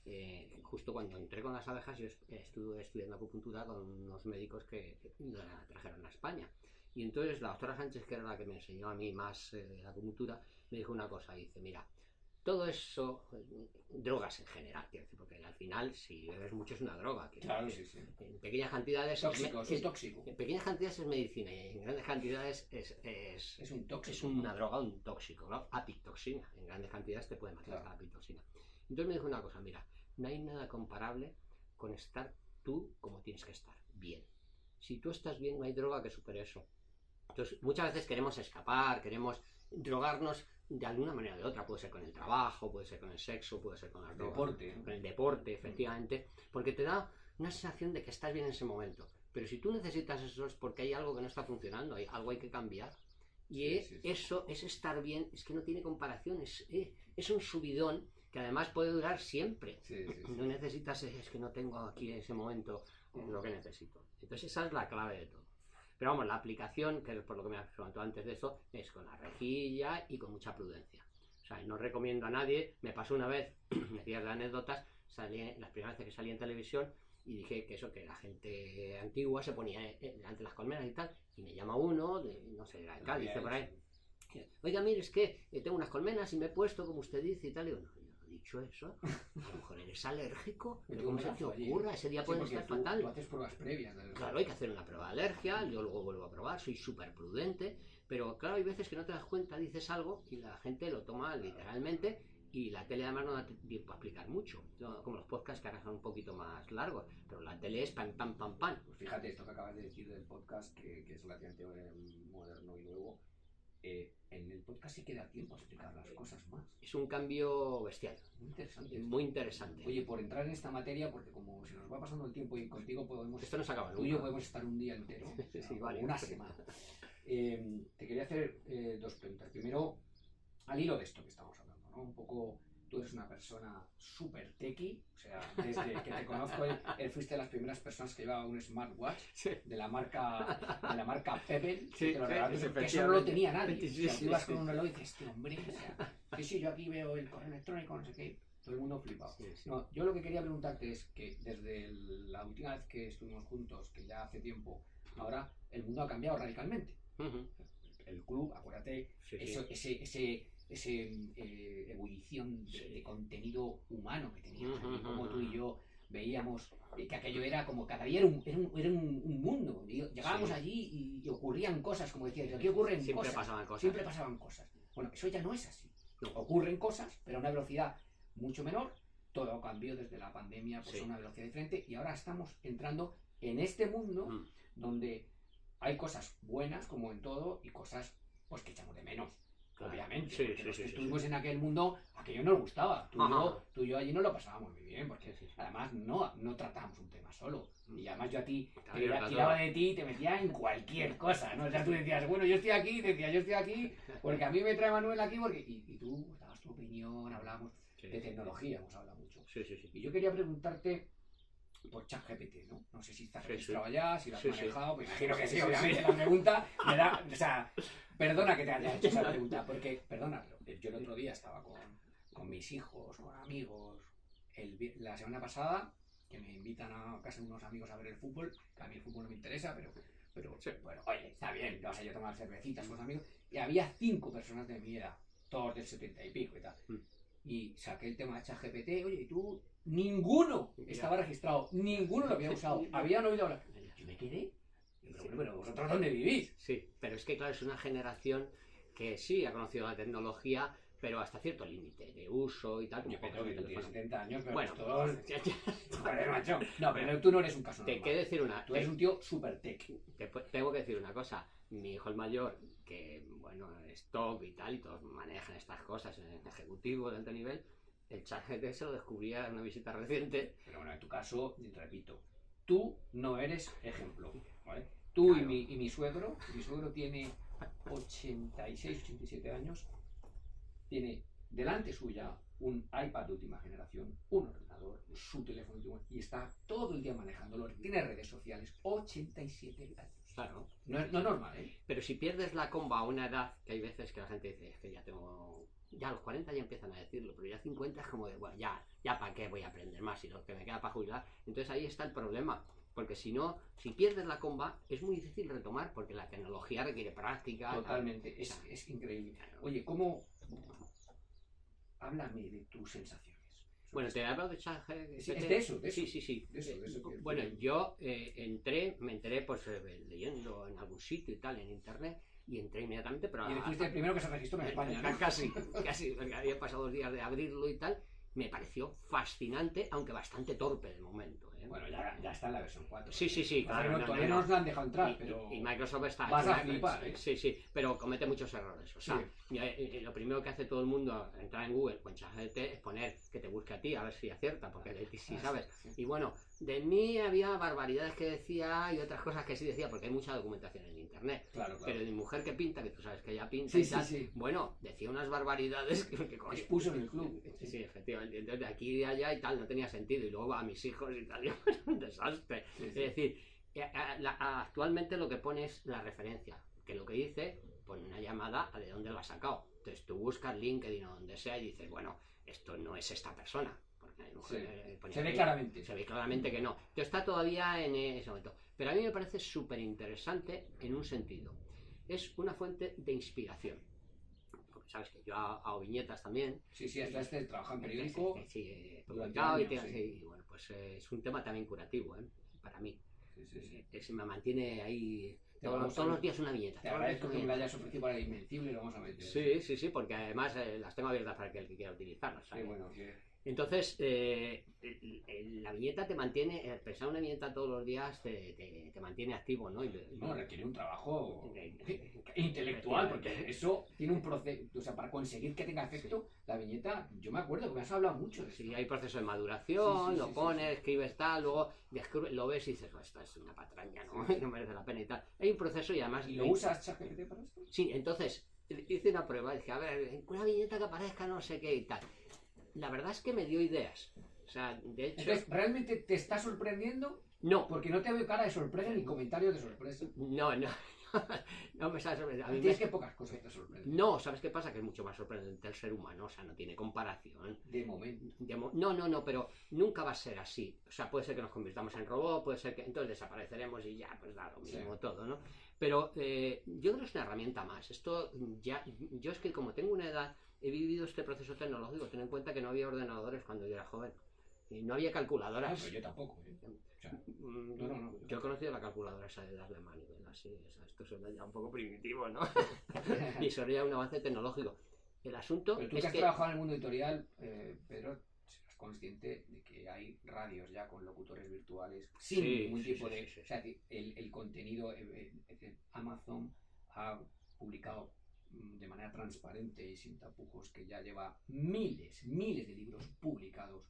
justo cuando entré con las abejas, yo estuve estudiando acupuntura con unos médicos que la trajeron a España. Y entonces la doctora Sánchez, que era la que me enseñó a mí más la acupuntura, me dijo una cosa, dice, mira, todo eso, drogas en general, quiero decir, porque al final si bebes mucho es una droga. Claro, sí. En pequeñas cantidades Tóxico, es tóxico. En pequeñas cantidades es medicina y en grandes cantidades es un tóxico. Es una droga, un tóxico, ¿no? Apitoxina. En grandes cantidades te puede matar la apitoxina. Entonces me dijo una cosa, mira, no hay nada comparable con estar tú como tienes que estar, bien. Si tú estás bien, no hay droga que supere eso. Entonces, muchas veces queremos escapar, queremos drogarnos de alguna manera o de otra. Puede ser con el trabajo, puede ser con el sexo, puede ser con las drogas. Deporte. Con el deporte, efectivamente. Porque te da una sensación de que estás bien en ese momento. Pero si tú necesitas eso es porque hay algo que no está funcionando, algo hay que cambiar. Y eso es estar bien, es que no tiene comparación, es un subidón que además puede durar siempre. No necesitas, es que no tengo aquí en ese momento lo que necesito. Entonces esa es la clave de todo. Pero vamos, la aplicación, que es por lo que me has preguntado antes de eso, es con la rejilla y con mucha prudencia. O sea, no recomiendo a nadie, me pasó una vez, me decías de anécdotas, las primeras veces que salí en televisión y dije que eso, que la gente antigua se ponía delante de las colmenas y tal, y me llama uno, no sé, el alcalde, dice por ahí, oiga, mire, es que tengo unas colmenas y me he puesto, como usted dice y tal, y digo, no, dicho eso, a lo mejor eres alérgico, pero ¿cómo se te ocurra? Ese día puede estar fatal. Tú haces pruebas previas. Claro, hay que hacer una prueba de alergia, yo luego vuelvo a probar, soy súper prudente, pero claro, hay veces que no te das cuenta, dices algo y la gente lo toma literalmente y la tele además no da tiempo a explicar mucho, como los podcasts que ahora son un poquito más largos, pero la tele es pam, pam, pam, pam. Pues fíjate esto que acabas de decir del podcast, que es relativamente moderno y nuevo. En el podcast sí queda tiempo a explicar las cosas más. Es un cambio bestial. Muy interesante. Muy interesante. Oye, por entrar en esta materia, porque como se nos va pasando el tiempo y contigo podemos... Esto no se acaba nunca. Tú y yo podemos estar un día entero, sí, vale. una semana. Te quería hacer dos preguntas. Primero, al hilo de esto que estamos hablando, ¿no? Un poco, tú eres una persona súper techie, o sea, desde que te conozco, fuiste de las primeras personas que llevaba un smartwatch de la marca Pebble, que te lo regalaste, que eso no lo tenía nadie. O sea, tú ibas con un reloj y dices, este hombre, o sea, sí, yo aquí veo el correo electrónico, no sé qué, todo el mundo flipado. No, yo lo que quería preguntarte es que desde la última vez que estuvimos juntos, que ya hace tiempo, ahora el mundo ha cambiado radicalmente. El club, acuérdate, esa ebullición de contenido humano que teníamos, como tú y yo veíamos que aquello era como cada día era un mundo. Llegábamos allí y ocurrían cosas, como decías, aquí ocurren siempre cosas. Siempre pasaban cosas. Bueno, eso ya no es así. No. Ocurren cosas, pero a una velocidad mucho menor. Todo cambió desde la pandemia, pues a una velocidad diferente, y ahora estamos entrando en este mundo donde hay cosas buenas, como en todo, y cosas pues que echamos de menos. Obviamente, porque los que estuvimos en aquel mundo, aquello nos gustaba. Tú y yo allí no lo pasábamos muy bien, porque además no tratábamos un tema solo. Y además yo a ti tiraba de ti y te metía en cualquier cosa, ¿no? O sea, tú decías, bueno, yo estoy aquí, porque a mí me trae Manuel aquí, porque... Y tú dabas tu opinión, hablábamos de tecnología, hemos hablado mucho. Y yo quería preguntarte por ChatGPT, ¿no? No sé si estás registrado ya, si lo has manejado, pues imagino que sí, obviamente la pregunta me da... O sea, perdona que te haya hecho esa pregunta, porque, perdona, pero yo el otro día estaba con mis hijos, con amigos, la semana pasada, que me invitan a casa de unos amigos a ver el fútbol, que a mí el fútbol no me interesa, pero Sí. bueno, oye, está bien, vas a ir a tomar cervecitas con los amigos, y había 5 personas de mi edad, todos del 70 y pico y tal. Y saqué el tema de ChatGPT, oye, y tú, ninguno estaba registrado, ninguno lo había usado, habían oído hablar. Yo me quedé, pero bueno, pero vosotros ¿dónde vivís? Sí, pero es que claro, es una generación que sí ha conocido la tecnología, pero hasta cierto límite de uso y tal. Yo creo que tú tienes 70 años, pero bueno, todos... Joder, macho. No, pero tú no eres un caso normal. Te quiero decir una... Tú eres un tío super tech. Tengo que decir una cosa. Mi hijo el mayor, que bueno, es top y tal, y todos manejan estas cosas en ejecutivo de alto nivel, el ChatGPT se lo descubría en una visita reciente. Pero bueno, en tu caso, repito, tú no eres ejemplo, ¿vale? Tú claro. y mi suegro tiene 86, 87 años, tiene delante suya un iPad de última generación, un ordenador, su teléfono último, y está todo el día manejándolo, tiene redes sociales, 87 años. Claro. No es normal, ¿eh? Pero si pierdes la comba a una edad, que hay veces que la gente dice, es que ya tengo... Ya a los 40 ya empiezan a decirlo, pero ya 50 es como de, bueno, ya para qué voy a aprender más si lo que me queda para jubilar. Entonces ahí está el problema, porque si no, si pierdes la comba, es muy difícil retomar, porque la tecnología requiere práctica. Totalmente, es increíble. Oye, ¿cómo...? Háblame de tus sensaciones. Bueno, te he hablado de ChatGPT. Sí, es de eso. Sí. De eso bueno, yo me enteré pues leyendo en algún sitio y tal, en internet, y entré inmediatamente, pero... Y fuiste el primero que se registró en España, ¿no? Casi, porque había pasado 2 días de abrirlo y tal. Me pareció fascinante, aunque bastante torpe de momento. Bueno, ya está en la versión 4. Sí, claro. Todavía no nos la han dejado entrar, pero... Y Microsoft está... Vas a flipar, ¿eh? Sí, pero comete muchos errores. O sea, lo primero que hace todo el mundo al entrar en Google con ChatGPT es poner que te busque a ti, a ver si acierta, porque de ti sí sabes. Y bueno, de mí había barbaridades que decía y otras cosas que sí decía, porque hay mucha documentación en internet. Claro. Pero de mi mujer que pinta, que tú sabes que ella pinta y tal, bueno, decía unas barbaridades que expuso en el club. Sí, efectivamente. Entonces de aquí y de allá y tal no tenía sentido. Y luego a mis hijos y tal, un desastre. Es decir, actualmente lo que pone es la referencia, que lo que dice, pone una llamada a de dónde lo ha sacado. Entonces tú buscas LinkedIn o donde sea y dices, bueno, esto no es esta persona. Se ve claramente. Se ve claramente que no. Entonces está todavía en ese momento. Pero a mí me parece súper interesante en un sentido. Es una fuente de inspiración. Porque sabes que yo hago viñetas también. Sí, trabaja en periódico. Sí, publicado y bueno, pues es un tema también curativo, para mí. Se me mantiene ahí todos los días una viñeta. Te agradezco que me la hayas ofrecido para el Invencible, lo vamos a meter. Sí, porque además las tengo abiertas para el que quiera utilizarlas. Sí, bueno, entonces, la viñeta te mantiene, pensar una viñeta todos los días te mantiene activo, ¿no? No, requiere un trabajo intelectual, porque eso tiene un proceso, o sea, para conseguir que tenga efecto, la viñeta, yo me acuerdo que me has hablado mucho de eso. Sí, hay proceso de maduración, lo pones, escribes tal, luego lo ves y dices, esta es una patraña, ¿no? No merece la pena y tal. Hay un proceso y además... ¿Y lo usas ChatGPT para esto? Sí, entonces hice una prueba, dije, a ver, una viñeta que aparezca no sé qué y tal. La verdad es que me dio ideas. O sea, de hecho... Entonces, ¿realmente te está sorprendiendo? No. Porque no te veo cara de sorpresa ni comentarios de sorpresa. No me está sorprendiendo. Tienes que pocas cosas te sorprenden. No, ¿sabes qué pasa? Que es mucho más sorprendente el ser humano. O sea, no tiene comparación. De momento. No, pero nunca va a ser así. O sea, puede ser que nos convirtamos en robot, puede ser que entonces desapareceremos y ya, pues da lo mismo todo, ¿no? Pero yo creo que es una herramienta más. Esto ya... Yo es que como tengo una edad... He vivido este proceso tecnológico. Ten en cuenta que no había ordenadores cuando yo era joven. Y no había calculadoras. No, pero yo tampoco. O sea, no. Yo he conocido la calculadora esa de darle a manivela, sí. O sea, esto suena ya un poco primitivo, ¿no? Y eso ya un avance tecnológico. El asunto pero tú que has trabajado en el mundo editorial, Pedro, serás consciente de que hay radios ya con locutores virtuales sin ningún tipo de... O sea, el contenido... Amazon ha publicado de manera transparente y sin tapujos que ya lleva miles de libros publicados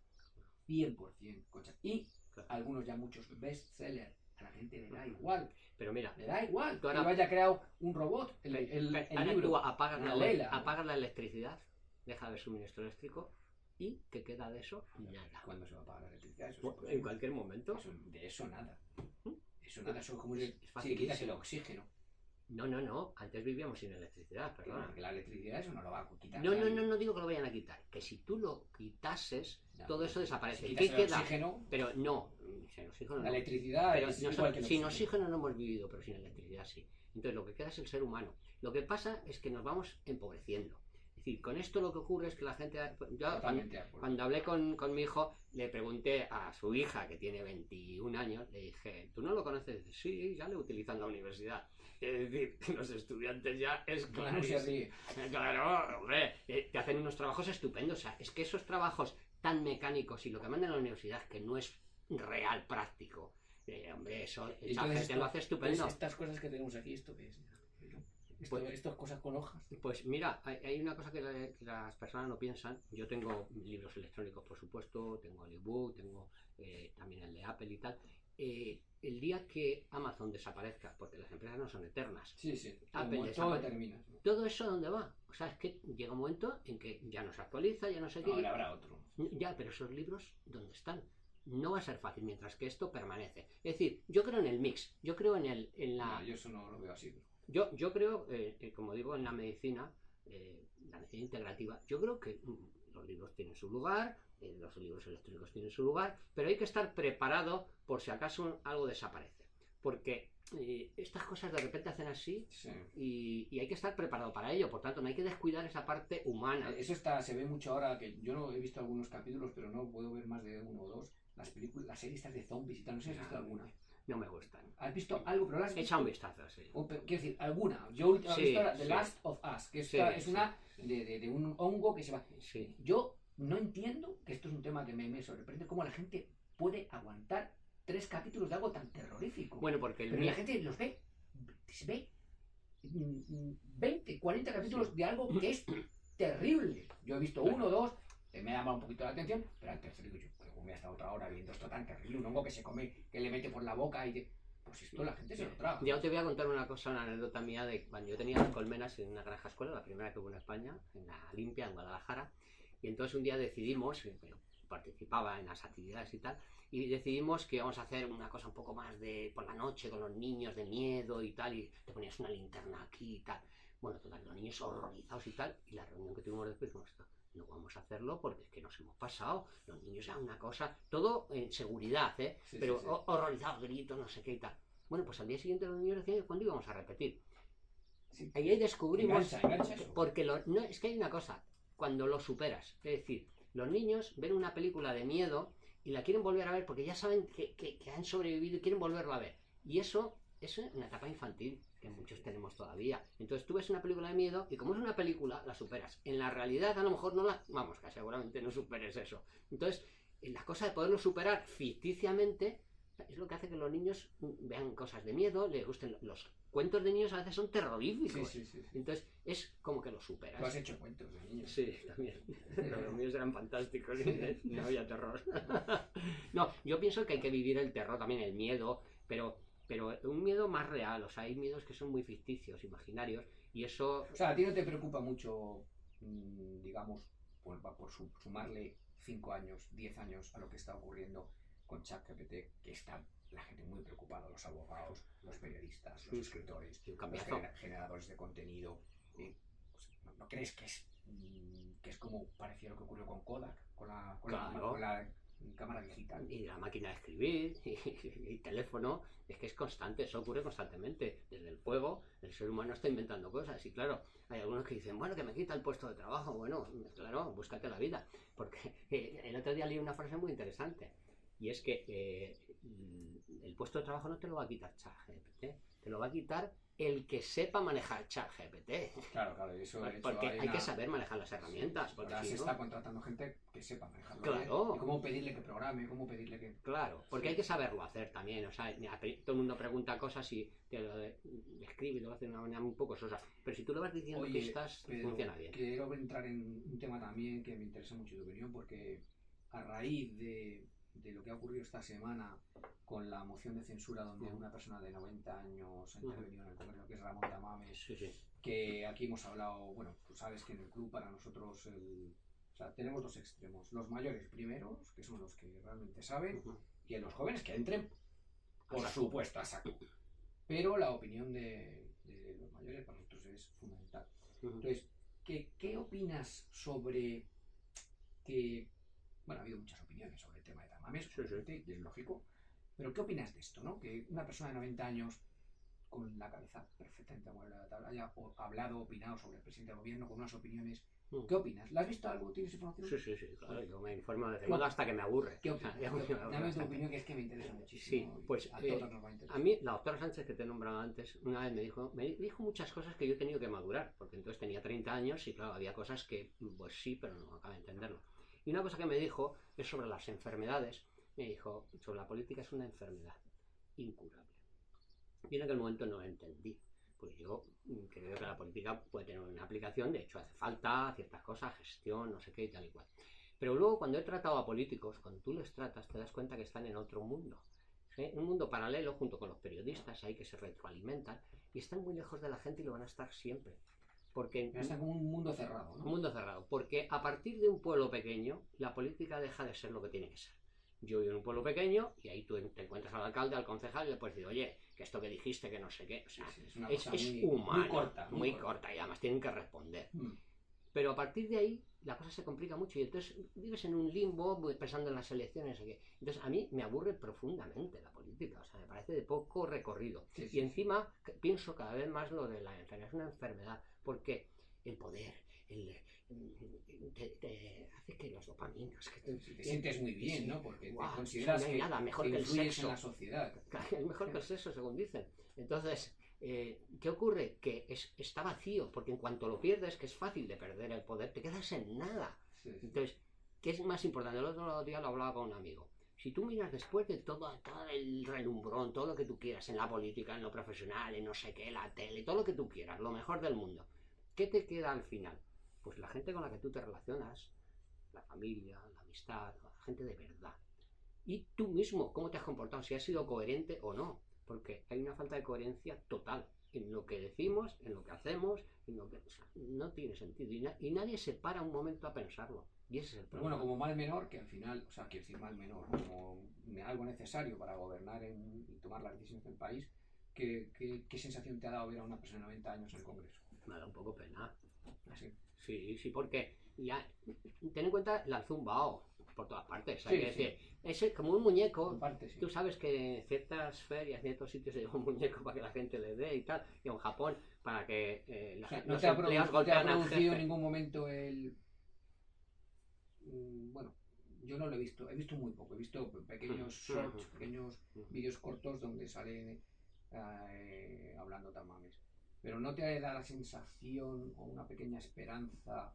100% y algunos ya muchos bestsellers. A la gente le da igual, pero mira, le da igual que lo haya creado un robot. El libro, tú apagas la electricidad, deja de haber suministro eléctrico y ¿qué queda de eso? Nada. ¿Cuándo se va a apagar la electricidad? En cualquier momento. De eso nada. Eso nada, eso es como si le quitas el oxígeno. No, antes vivíamos sin electricidad, perdona. Porque la electricidad eso no lo va a quitar. No digo que lo vayan a quitar, que si tú lo quitases, todo eso desaparece. Si ¿Y qué quitas el queda? oxígeno, Pero no, sin oxígeno la no. electricidad Pero es igual que el sin oxígeno. oxígeno no hemos vivido, pero sin electricidad sí. Entonces lo que queda es el ser humano. Lo que pasa es que nos vamos empobreciendo. Es decir, con esto lo que ocurre es que la gente... Yo, Totalmente de acuerdo. cuando hablé con mi hijo, le pregunté a su hija, que tiene 21 años, le dije, ¿tú no lo conoces? Dice, sí, ya lo utilizo en la universidad. Es decir, los estudiantes ya es Claro, se ríe. Claro, hombre, te hacen unos trabajos estupendos. O sea, es que esos trabajos tan mecánicos y lo que mandan a la universidad, que no es real, práctico, hombre, eso, esa gente lo hace estupendo. Pues estas cosas que tenemos aquí, ¿esto qué es? Estas cosas con hojas. Pues mira, hay una cosa que las personas no piensan. Yo tengo libros electrónicos, por supuesto, tengo el ebook, tengo también el de Apple y tal. El día que Amazon desaparezca, porque las empresas no son eternas, Sí, Apple todo termina. ¿todo eso dónde va? O sea, es que llega un momento en que ya no se actualiza, ya no sé qué. Ahora habrá otro. Ya, pero esos libros, ¿dónde están? No va a ser fácil mientras que esto permanece. Es decir, yo creo en el mix, yo creo en la... No, yo eso no lo veo así. Yo creo, como digo, en la medicina integrativa, yo creo que los libros tienen su lugar, los libros electrónicos tienen su lugar, pero hay que estar preparado por si acaso algo desaparece. Porque estas cosas de repente hacen así y hay que estar preparado para ello. Por tanto, no hay que descuidar esa parte humana. Eso se ve mucho ahora, que yo no he visto algunos capítulos, pero no puedo ver más de uno o dos. Las películas, las series estas de zombies y tal, no sé si has visto alguna. No me gustan. ¿Has visto algo? Pero las has Echa un vistazo, sí. Quiero decir, alguna. Yo he visto The Last of Us, que es una de un hongo que se va. Sí. Yo no entiendo, que esto es un tema que me sorprende, cómo la gente puede aguantar 3 capítulos de algo tan terrorífico. Bueno, porque pero la gente los ve, se ve 20, 40 capítulos de algo que es terrible. Yo he visto 1 o 2, me ha llamado un poquito la atención, pero al tercero digo yo, me ha estado otra hora viendo esto tan terrible, un hongo que se come, que le mete por la boca y que... Pues esto la gente se lo traga. Yo te voy a contar una cosa, una anécdota mía de cuando yo tenía las colmenas en una granja escuela, la primera que hubo en España, en la Limpia, en Guadalajara, y entonces un día decidimos, participaba en las actividades y tal, y decidimos que íbamos a hacer una cosa un poco más de por la noche con los niños, de miedo y tal, y te ponías una linterna aquí y tal. Bueno, total, los niños horrorizados y tal, y la reunión que tuvimos después dijimos, no vamos a hacerlo porque es que nos hemos pasado, los niños eran una cosa, todo en seguridad, pero horrorizados, gritos, no sé qué y tal. Bueno, pues al día siguiente los niños decían, ¿cuándo íbamos a repetir? Ahí descubrimos, engancha eso. Porque no, es que hay una cosa, cuando lo superas, es decir, los niños ven una película de miedo y la quieren volver a ver porque ya saben que han sobrevivido y quieren volverlo a ver. Y eso es una etapa infantil que muchos tenemos todavía. Entonces tú ves una película de miedo y como es una película, la superas. En la realidad a lo mejor no la... Vamos, que seguramente no superes eso. Entonces, la cosa de poderlo superar ficticiamente es lo que hace que los niños vean cosas de miedo, les gusten los cuentos de niños, a veces son terroríficos. Sí. Entonces es como que lo superas. Tú has hecho cuentos de niños. Sí, también. Los míos eran fantásticos, no había terror. No, yo pienso que hay que vivir el terror, también el miedo, pero un miedo más real. O sea, hay miedos que son muy ficticios, imaginarios, y eso... O sea, a ti no te preocupa mucho, digamos, por sumarle 5 años, 10 años a lo que está ocurriendo con ChatGPT, que está la gente muy preocupada, los abogados, los periodistas, los escritores, los generadores de contenido. Pues, ¿no crees que es como parecía lo que ocurrió con Kodak, con la cámara digital? Y la máquina de escribir, y teléfono, es que es constante, eso ocurre constantemente. Desde el fuego, el ser humano está inventando cosas. Y claro, hay algunos que dicen, bueno, que me quita el puesto de trabajo. Bueno, claro, búscate la vida. Porque el otro día leí una frase muy interesante. Y es que el puesto de trabajo no te lo va a quitar ChatGPT, te lo va a quitar el que sepa manejar ChatGPT. Claro, eso porque hay que saber manejar las herramientas. Porque ahora si se no... está contratando gente que sepa manejarlo. Claro. Y cómo pedirle que programe, cómo pedirle que... Claro, porque hay que saberlo hacer también. O sea, todo el mundo pregunta cosas y te lo escribe y lo hace de una manera muy poco sosa. Pero si tú le vas diciendo pistas, funciona bien. Quiero entrar en un tema también que me interesa mucho tu opinión, porque a raíz de lo que ha ocurrido esta semana con la moción de censura donde una persona de 90 años ha intervenido en el Congreso, que es Ramón Tamames, que aquí hemos hablado, bueno, tú sabes que en el club para nosotros o sea, tenemos 2 extremos, los mayores primeros, que son los que realmente saben, y los jóvenes que entren, por supuesto, a saco. Pero la opinión de de los mayores para nosotros es fundamental. Ujú. Entonces, ¿qué opinas sobre que, bueno, ha habido muchas opiniones sobre el tema de Tamames, Sí, sí. obviamente, y es lógico, pero ¿qué opinas de esto, no? Que una persona de 90 años con la cabeza perfectamente amueblada a la tabla haya hablado, opinado sobre el presidente del gobierno con unas opiniones. ¿Qué opinas? ¿La has visto algo? ¿Tienes información? Sí, sí, sí, claro, yo me informo de modo hasta que me aburre. ¿Qué O sea, opinas? ya me Dame tu bastante. opinión, que es que me interesa muchísimo. Sí, pues A todos nos va a a interesar. mí la doctora Sánchez que te he nombrado antes, una vez me dijo muchas cosas que yo he tenido que madurar, porque entonces tenía 30 años y claro, había cosas que pues sí, pero no acabo de entenderlo. Y una cosa que me dijo es sobre las enfermedades. Me dijo, sobre la política es una enfermedad incurable. Y en aquel momento no entendí. Pues yo creo que la política puede tener una aplicación, de hecho hace falta ciertas cosas, gestión, no sé qué y tal y cual. Pero luego cuando he tratado a políticos, cuando tú les tratas, te das cuenta que están en otro mundo. ¿Sí? Un mundo paralelo junto con los periodistas ahí que se retroalimentan y están muy lejos de la gente y lo van a estar siempre. Porque está como un mundo cerrado, ¿no? Un mundo cerrado. Porque a partir de un pueblo pequeño, la política deja de ser lo que tiene que ser. Yo vivo en un pueblo pequeño y ahí tú te encuentras al alcalde, al concejal y le puedes decir, oye, que esto que dijiste, que no sé qué. O sea, sí, es una es cosa muy, humano, muy muy corta y además tienen que responder. Mm. Pero a partir de ahí la cosa se complica mucho y entonces vives en un limbo pensando en las elecciones. Entonces a mí me aburre profundamente la política, o sea, me parece de poco recorrido. Sí, y sí, encima pienso cada vez más lo de la enfermedad, es una enfermedad, porque el poder, te hace que los dopaminas, que te sientes muy bien, ¿no? Porque wow, te consideras o sea, no hay nada mejor que que el influyes sexo en la sociedad. es mejor que el sexo, según dicen. Entonces, ¿qué ocurre? Que está vacío, porque en cuanto lo pierdes, que es fácil de perder el poder, te quedas en nada. Sí, sí. Entonces, ¿qué es más importante? El otro día lo hablaba con un amigo. Si tú miras después de todo el relumbrón, todo lo que tú quieras, en la política, en lo profesional, en no sé qué, la tele, todo lo que tú quieras, lo mejor del mundo, ¿qué te queda al final? Pues la gente con la que tú te relacionas, la familia, la amistad, la gente de verdad. Y tú mismo, ¿cómo te has comportado? Si has sido coherente o no. Porque hay una falta de coherencia total en lo que decimos, en lo que hacemos, en lo que, o sea, no tiene sentido. Y nadie se para un momento a pensarlo. Y ese es el Pero problema. bueno, como mal menor, que al final, o sea, quiero decir mal menor, como algo necesario para gobernar y tomar las decisiones del país, ¿qué sensación te ha dado ver a una persona de 90 años en el Congreso? Me da un poco pena. ¿Así? Sí, sí, porque ya, ten en cuenta la han zumbao por todas partes. Sí, Hay que decir, es como un muñeco. En parte, sí. Tú sabes que en ciertas ferias, en ciertos sitios se lleva un muñeco para que la gente le dé y tal. Y en Japón, para que O sea, los no empleados te ha golpean al producido en jefe. ningún momento el... Bueno, yo no lo he visto muy poco. He visto pequeños shorts, pequeños vídeos cortos donde sale hablando Tamames. Pero no te da la sensación o una pequeña esperanza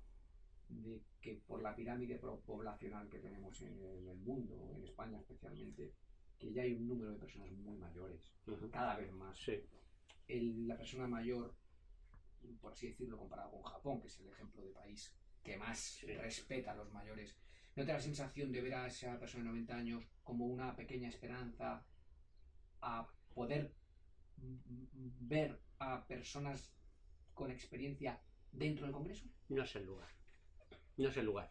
de que por la pirámide poblacional que tenemos en el mundo, en España especialmente, que ya hay un número de personas muy mayores, cada vez más. Sí. La persona mayor, por así decirlo, comparado con Japón, que es el ejemplo de país que más respeta a los mayores, ¿no te da la sensación de ver a esa persona de 90 años como una pequeña esperanza a poder ver a personas con experiencia dentro del Congreso? No es el lugar. No es el lugar.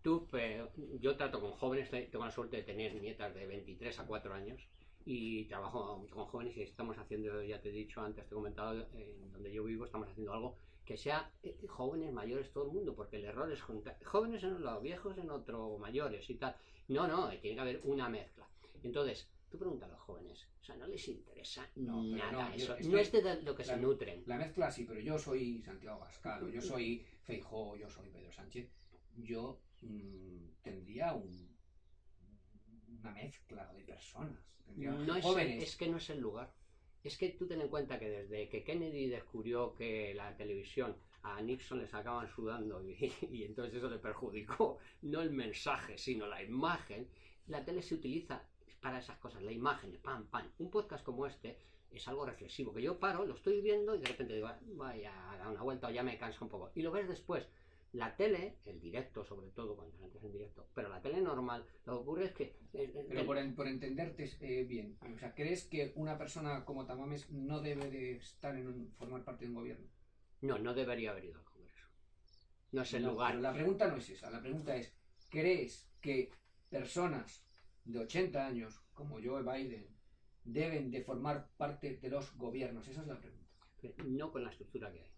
Yo trato con jóvenes, tengo la suerte de tener nietas de 23 a 4 años y trabajo mucho con jóvenes y estamos haciendo, ya te he dicho antes, te he comentado, en donde yo vivo estamos haciendo algo que sea jóvenes, mayores, todo el mundo, porque el error es juntar jóvenes en un lado, viejos en otro, mayores y tal. No, tiene que haber una mezcla. Entonces, tú preguntas a los jóvenes, o sea, no les interesa nada eso, no es de lo que se nutren. La mezcla sí, pero yo soy Santiago Abascal, yo soy Feijóo, yo soy Pedro Sánchez, yo tendría una mezcla de personas. Jóvenes. Es que no es el lugar. Es que tú ten en cuenta que desde que Kennedy descubrió que la televisión a Nixon le sacaban sudando y entonces eso le perjudicó, no el mensaje, sino la imagen, la tele se utiliza para esas cosas, la imagen, pam. Un podcast como este es algo reflexivo, que yo paro, lo estoy viendo y de repente digo, vaya a dar una vuelta o ya me cansa un poco. Y lo ves después. La tele, el directo sobre todo, cuando entras en directo, pero la tele normal, lo que ocurre es que... Pero por entenderte bien, o sea, ¿crees que una persona como Tamames no debe de estar formar parte de un gobierno? No debería haber ido al Congreso. No es el lugar. Pero la pregunta no es esa, la pregunta es, ¿crees que personas de 80 años, como Joe Biden, deben de formar parte de los gobiernos? Esa es la pregunta. no con la estructura que hay.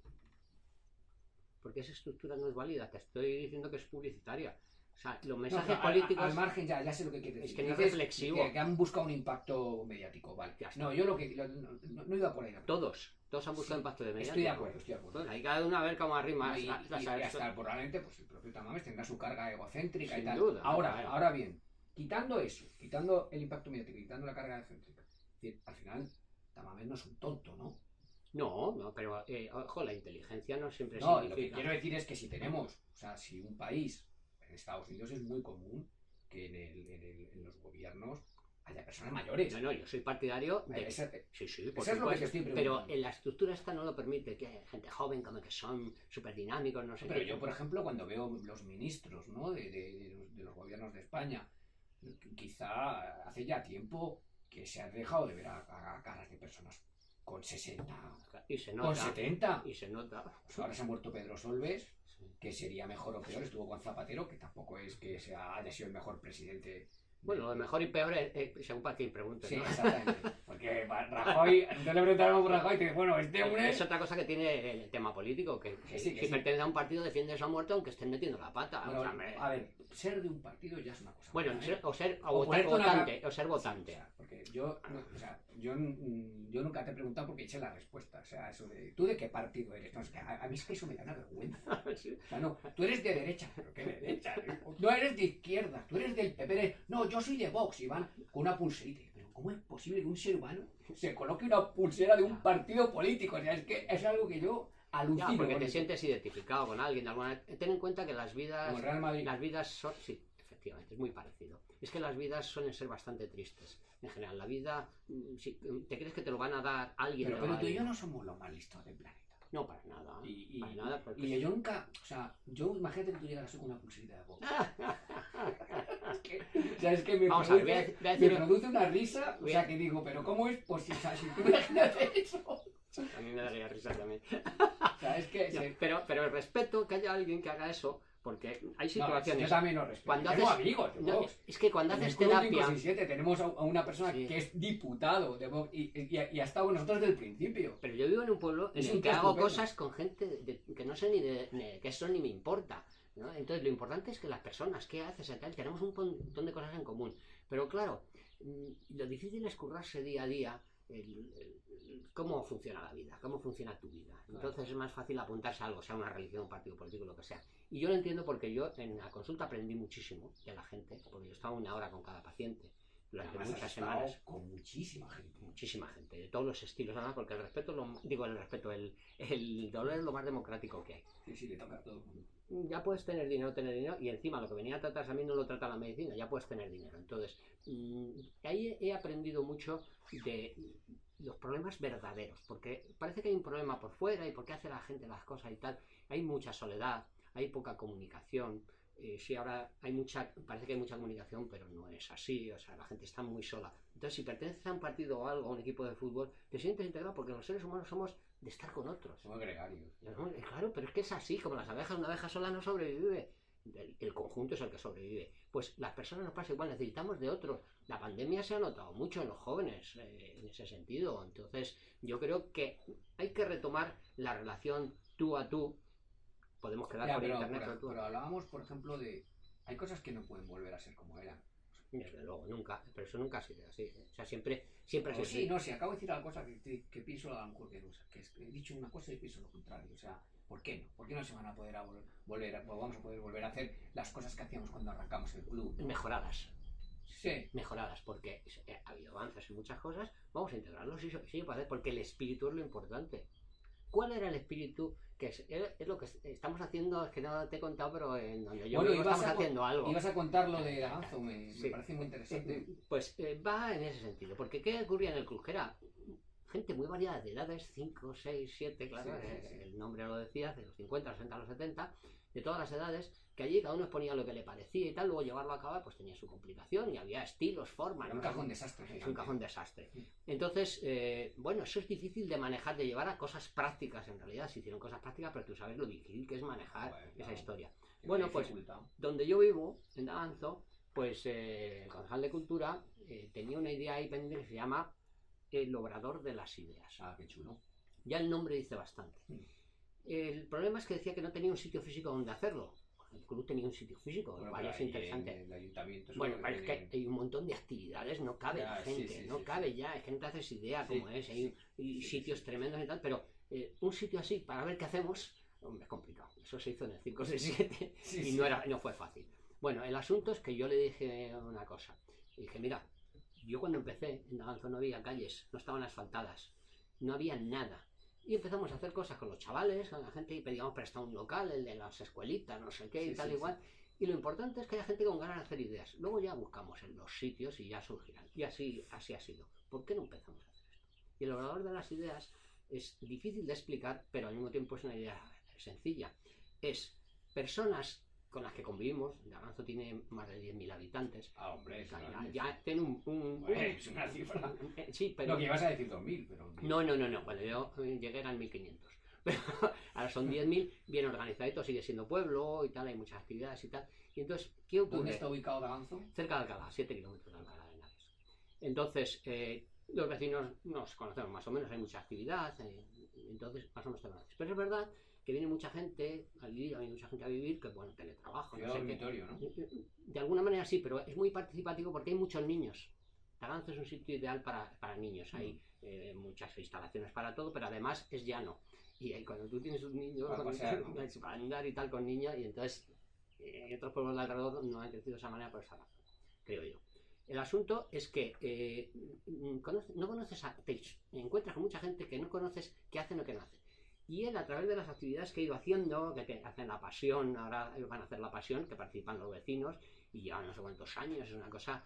Porque esa estructura no es válida, te estoy diciendo que es publicitaria. O sea, los mensajes políticos... Al margen, ya sé lo que quieres decir. Es que no es reflexivo. Que han buscado un impacto mediático, vale. No, yo no iba por ahí. Todos han buscado impacto de mediático. Estoy de acuerdo. Bueno, hay cada uno a ver cómo arrima. Y hasta probablemente pues, el propio Tamames tendrá su carga egocéntrica Sin y tal. duda, ahora bien, quitando eso, quitando el impacto mediático, quitando la carga egocéntrica, es decir, al final Tamames no es un tonto, ¿no? No, pero ojo, la inteligencia no siempre No, significa... lo que quiero decir es que si tenemos, o sea, si un país, en Estados Unidos es muy común que en los gobiernos haya personas mayores. No, yo soy partidario de... Sí, por supuesto, pero en la estructura esta no lo permite, que hay gente joven como que son súper dinámicos, no sé. Pero yo, por ejemplo, cuando veo los ministros, ¿no? de los gobiernos de España, quizá hace ya tiempo que se ha dejado de ver a caras de personas con 60, y se nota, con 70. Y se nota. Pues ahora se ha muerto Pedro Solbes, que sería mejor o peor. Estuvo con Zapatero, que tampoco es que haya sido el mejor presidente. Bueno, lo mejor y peor es según para quien pregunte. Sí, ¿no? exactamente. Porque Rajoy, no le preguntaron por Rajoy, que bueno, este hombre... Es otra cosa que tiene el tema político, que si pertenece a un partido defiende a muerto aunque estén metiendo la pata. Bueno, a ver, ser de un partido ya es una cosa. Bueno, o ser votante. O sea, porque yo nunca te he preguntado porque eché la respuesta. O sea, eso de, ¿tú de qué partido eres? No, es que a mí es que eso me da una vergüenza. Sí. O sea, no, tú eres de derecha, pero ¿qué derecha? No eres de izquierda, tú eres del PP. No, yo soy de Vox y van con una pulserita. Pero ¿cómo es posible que un ser humano se coloque una pulsera de un partido político? O sea, es que es algo que yo alucino. Ya, porque te sientes identificado con alguien de alguna manera. Ten en cuenta que las vidas son... Sí, efectivamente, es muy parecido. Es que las vidas suelen ser bastante tristes. En general, la vida, si te crees que te lo van a dar alguien... Pero tú y yo no somos los más listos del planeta. No, para nada. Para nada, y yo nunca, o sea, imagínate que tú llegaras con una pulserita de Vox. Es que me produce una risa, o sea, que digo, pero ¿cómo es posible? O sea, si tú imagínate eso. A mí me daría risa también. O sea, es que... No, pero el respeto que haya alguien que haga eso, porque hay situaciones... No, yo también lo respeto. Tengo amigos de Vox. Es que cuando haces terapia... 567 tenemos a una persona que es diputado de Vox y ha estado con nosotros desde el principio. Pero yo vivo en un pueblo en el que hago cosas con gente que no sé ni de qué son ni me importa, ¿no? Entonces lo importante es que las personas, ¿qué haces? Tenemos un montón de cosas en común. Pero claro, lo difícil es currarse día a día cómo funciona la vida, cómo funciona tu vida. Entonces es más fácil apuntarse a algo, sea una religión, un partido político, lo que sea. Y yo lo entiendo porque yo en la consulta aprendí muchísimo de la gente, porque yo estaba 1 hora con cada paciente durante muchas semanas. Con muchísima gente. Muchísima gente, de todos los estilos, además, porque el dolor es lo más democrático que hay. Sí, le toca a todo el mundo. Ya puedes tener dinero, y encima lo que venía a tratar a mí no lo trata la medicina, ya puedes tener dinero. Entonces, ahí he aprendido mucho de los problemas verdaderos, porque parece que hay un problema por fuera y por qué hace la gente las cosas y tal. Hay mucha soledad, hay poca comunicación. Sí, ahora parece que hay mucha comunicación, pero no es así, o sea, la gente está muy sola. Entonces, si perteneces a un partido o algo, a un equipo de fútbol, te sientes integrado porque los seres humanos somos de estar con otros. Somos gregarios. Claro, pero es que es así, como las abejas, una abeja sola no sobrevive. El conjunto es el que sobrevive. Pues las personas nos pasa igual, necesitamos de otros. La pandemia se ha notado mucho en los jóvenes en ese sentido. Entonces, yo creo que hay que retomar la relación tú a tú. Podemos quedar por internet. Pero hablábamos, por ejemplo, de... Hay cosas que no pueden volver a ser como eran. Desde luego, nunca. Pero eso nunca ha sido así. O sea, siempre ha sido así. Sí, acabo de decir una cosa que pienso a lo mejor que he dicho una cosa y pienso lo contrario. O sea, ¿por qué no? ¿Por qué no se van a poder vamos a poder volver a hacer las cosas que hacíamos cuando arrancamos el club? Mejoradas. Sí. Mejoradas, porque ha habido avances en muchas cosas. Vamos a integrarlos, sí, porque el espíritu es lo importante. ¿Cuál era el espíritu? Que es lo que estamos haciendo, es que no te he contado, pero en donde yo vivo estamos haciendo algo. Ibas a contar lo de Daganzo, me parece muy interesante. Pues va en ese sentido, porque ¿qué ocurría en el club? Que era gente muy variada de edades, 5, 6, 7, claro, el nombre lo decía, de los 50, los 60, los 70, de todas las edades, que allí cada uno exponía lo que le parecía y tal, luego llevarlo a cabo pues tenía su complicación y había estilos, formas. Era un cajón desastre. Es un cajón desastre. Entonces, bueno, eso es difícil de manejar, de llevar a cosas prácticas en realidad. Se hicieron cosas prácticas, pero tú sabes lo difícil que es manejar esa historia. Bueno, pues donde yo vivo, en Daganzo, pues el concejal de Cultura tenía una idea ahí pendiente que se llama el obrador de las ideas. Ah, qué chulo. Ya el nombre dice bastante. El problema es que decía que no tenía un sitio físico donde hacerlo. El club tenía un sitio físico, Bueno, vale, es interesante. el ayuntamiento Bueno, pero es que hay un montón de actividades, no cabe ya, la gente, no cabe ya, es que no te haces idea cómo es, hay sitios tremendos y tal, pero un sitio así para ver qué hacemos, hombre, es complicado. Eso se hizo en el 567 y no fue fácil. Bueno, el asunto es que yo le dije una cosa, le dije, mira, yo cuando empecé en Daganzo no había calles, no estaban asfaltadas, no había nada. Y empezamos a hacer cosas con los chavales, con la gente, y pedíamos prestar un local, el de las escuelitas, no sé qué, y tal igual. Y lo importante es que haya gente con ganas de hacer ideas. Luego ya buscamos en los sitios y ya surgirán. Y así ha sido. ¿Por qué no empezamos a hacer esto? Y el obrador de las ideas es difícil de explicar, pero al mismo tiempo es una idea sencilla. Es personas con las que convivimos. Daganzo tiene más de 10.000 habitantes. Ah, hombre, ya tiene es una cifra. Sí, pero... No, que ibas a decir 2.000, pero... No. Cuando yo llegué eran 1.500. Pero ahora son 10.000, bien organizadito, sigue siendo pueblo y tal, hay muchas actividades y tal. Y entonces, ¿qué ocurre? ¿Dónde está ubicado Daganzo? Cerca de Alcalá, 7 kilómetros de Alcalá de Henares. Entonces, los vecinos nos conocemos más o menos, hay mucha actividad, entonces más o menos te conoces. Pero es verdad que viene mucha gente a vivir, hay mucha gente a vivir, que bueno, teletrabajo, no sé dormitorio, ¿no? De alguna manera sí, pero es muy participativo porque hay muchos niños. Daganzo es un sitio ideal para niños, hay muchas instalaciones para todo, pero además es llano. Y ahí, cuando tú tienes un niño para andar y tal con niños, y entonces en otros pueblos de alrededor no han crecido de esa manera por esa razón, creo yo. El asunto es que no conoces te encuentras con mucha gente que no conoces qué hacen o qué no hacen. Y él, a través de las actividades que ha ido haciendo, que hacen la pasión, ahora van a hacer la pasión, que participan los vecinos, y llevan no sé cuántos años, es una cosa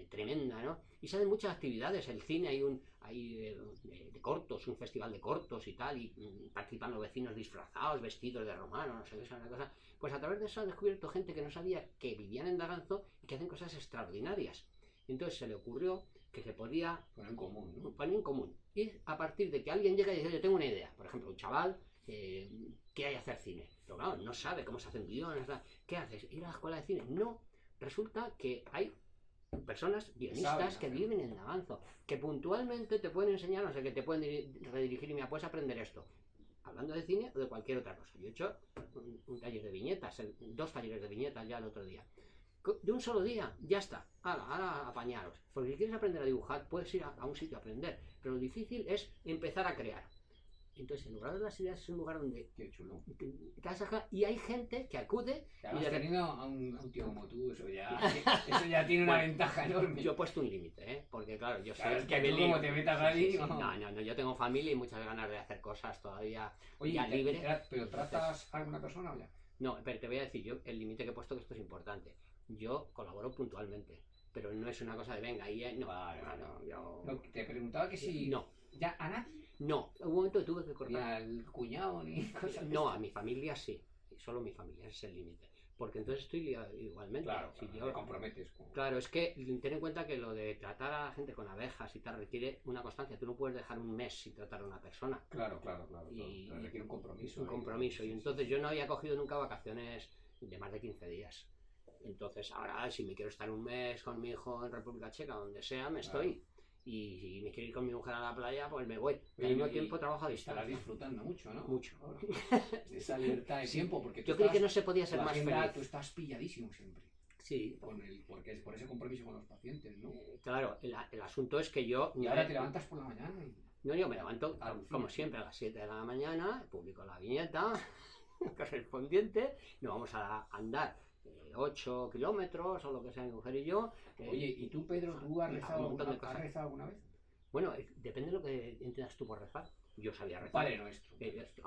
tremenda, ¿no? Y se hacen muchas actividades, el cine, hay de cortos, un festival de cortos y tal, y participan los vecinos disfrazados, vestidos de romano, no sé qué, es una cosa. Pues a través de eso ha descubierto gente que no sabía que vivían en Daganzo y que hacen cosas extraordinarias. Entonces se le ocurrió que se podía poner en común, ¿no? Poner en común. Y a partir de que alguien llega y dice, yo tengo una idea, por ejemplo, un chaval que hay hacer cine, pero claro, no sabe cómo se hacen guiones, ¿qué haces? ¿Ir a la escuela de cine? No, resulta que hay personas guionistas que viven en Daganzo, que puntualmente te pueden enseñar, no sé, que te pueden redirigir y me puedes aprender esto, hablando de cine o de cualquier otra cosa. Yo he hecho un taller de viñetas, 2 talleres de viñetas ya el otro día. De un solo día, ya está, ahora apañaros. Porque si quieres aprender a dibujar, puedes ir a un sitio a aprender, pero lo difícil es empezar a crear. Entonces, el lugar de las ideas es un lugar donde... Qué chulo. Y hay gente que acude... Claro, teniendo a un tío como tú, eso ya tiene una ventaja enorme. Yo he puesto un límite, porque claro, yo sé... Claro, es que tú como te metas ahí... No, yo tengo familia y muchas ganas de hacer cosas todavía. Oye, ya libre. ¿pero tratas a alguna persona o ya? No, pero te voy a decir yo el límite que he puesto, que esto es importante. Yo colaboro puntualmente, pero no es una cosa de venga, y no, No, te preguntaba que si... No. ¿Ya a nadie? No, un momento que tuve que cortar. Ni al cuñado ni cosas. No, a mi familia sí, solo mi familia, ese es el límite. Porque entonces estoy liado igualmente. Claro, si te yo comprometes. Claro, es que ten en cuenta que lo de tratar a la gente con abejas y tal requiere una constancia. Tú no puedes dejar un mes sin tratar a una persona. Claro. Y requiere un compromiso. Un compromiso. Y entonces yo no había cogido nunca vacaciones de más de 15 días. Entonces ahora, si me quiero estar un mes con mi hijo en República Checa, donde sea, me estoy. Y si me quiero ir con mi mujer a la playa, pues me voy. Pero al mismo tiempo trabajo a distancia. Estarás disfrutando mucho, ¿no? Mucho. De esa libertad de tiempo. Porque yo creí que no se podía ser más feliz. Tú estás pilladísimo siempre. Sí. Porque es por ese compromiso con los pacientes, ¿no? Claro, el asunto es que yo... Y ahora te levantas por la mañana y... No, yo me levanto, como siempre, a las 7 de la mañana, publico la viñeta correspondiente, nos vamos a andar 8 kilómetros o lo que sea mi mujer y yo. Oye, ¿y tú, Pedro, has rezado alguna vez? Bueno, depende de lo que entiendas tú por rezar. Yo sabía rezar. Padre Nuestro.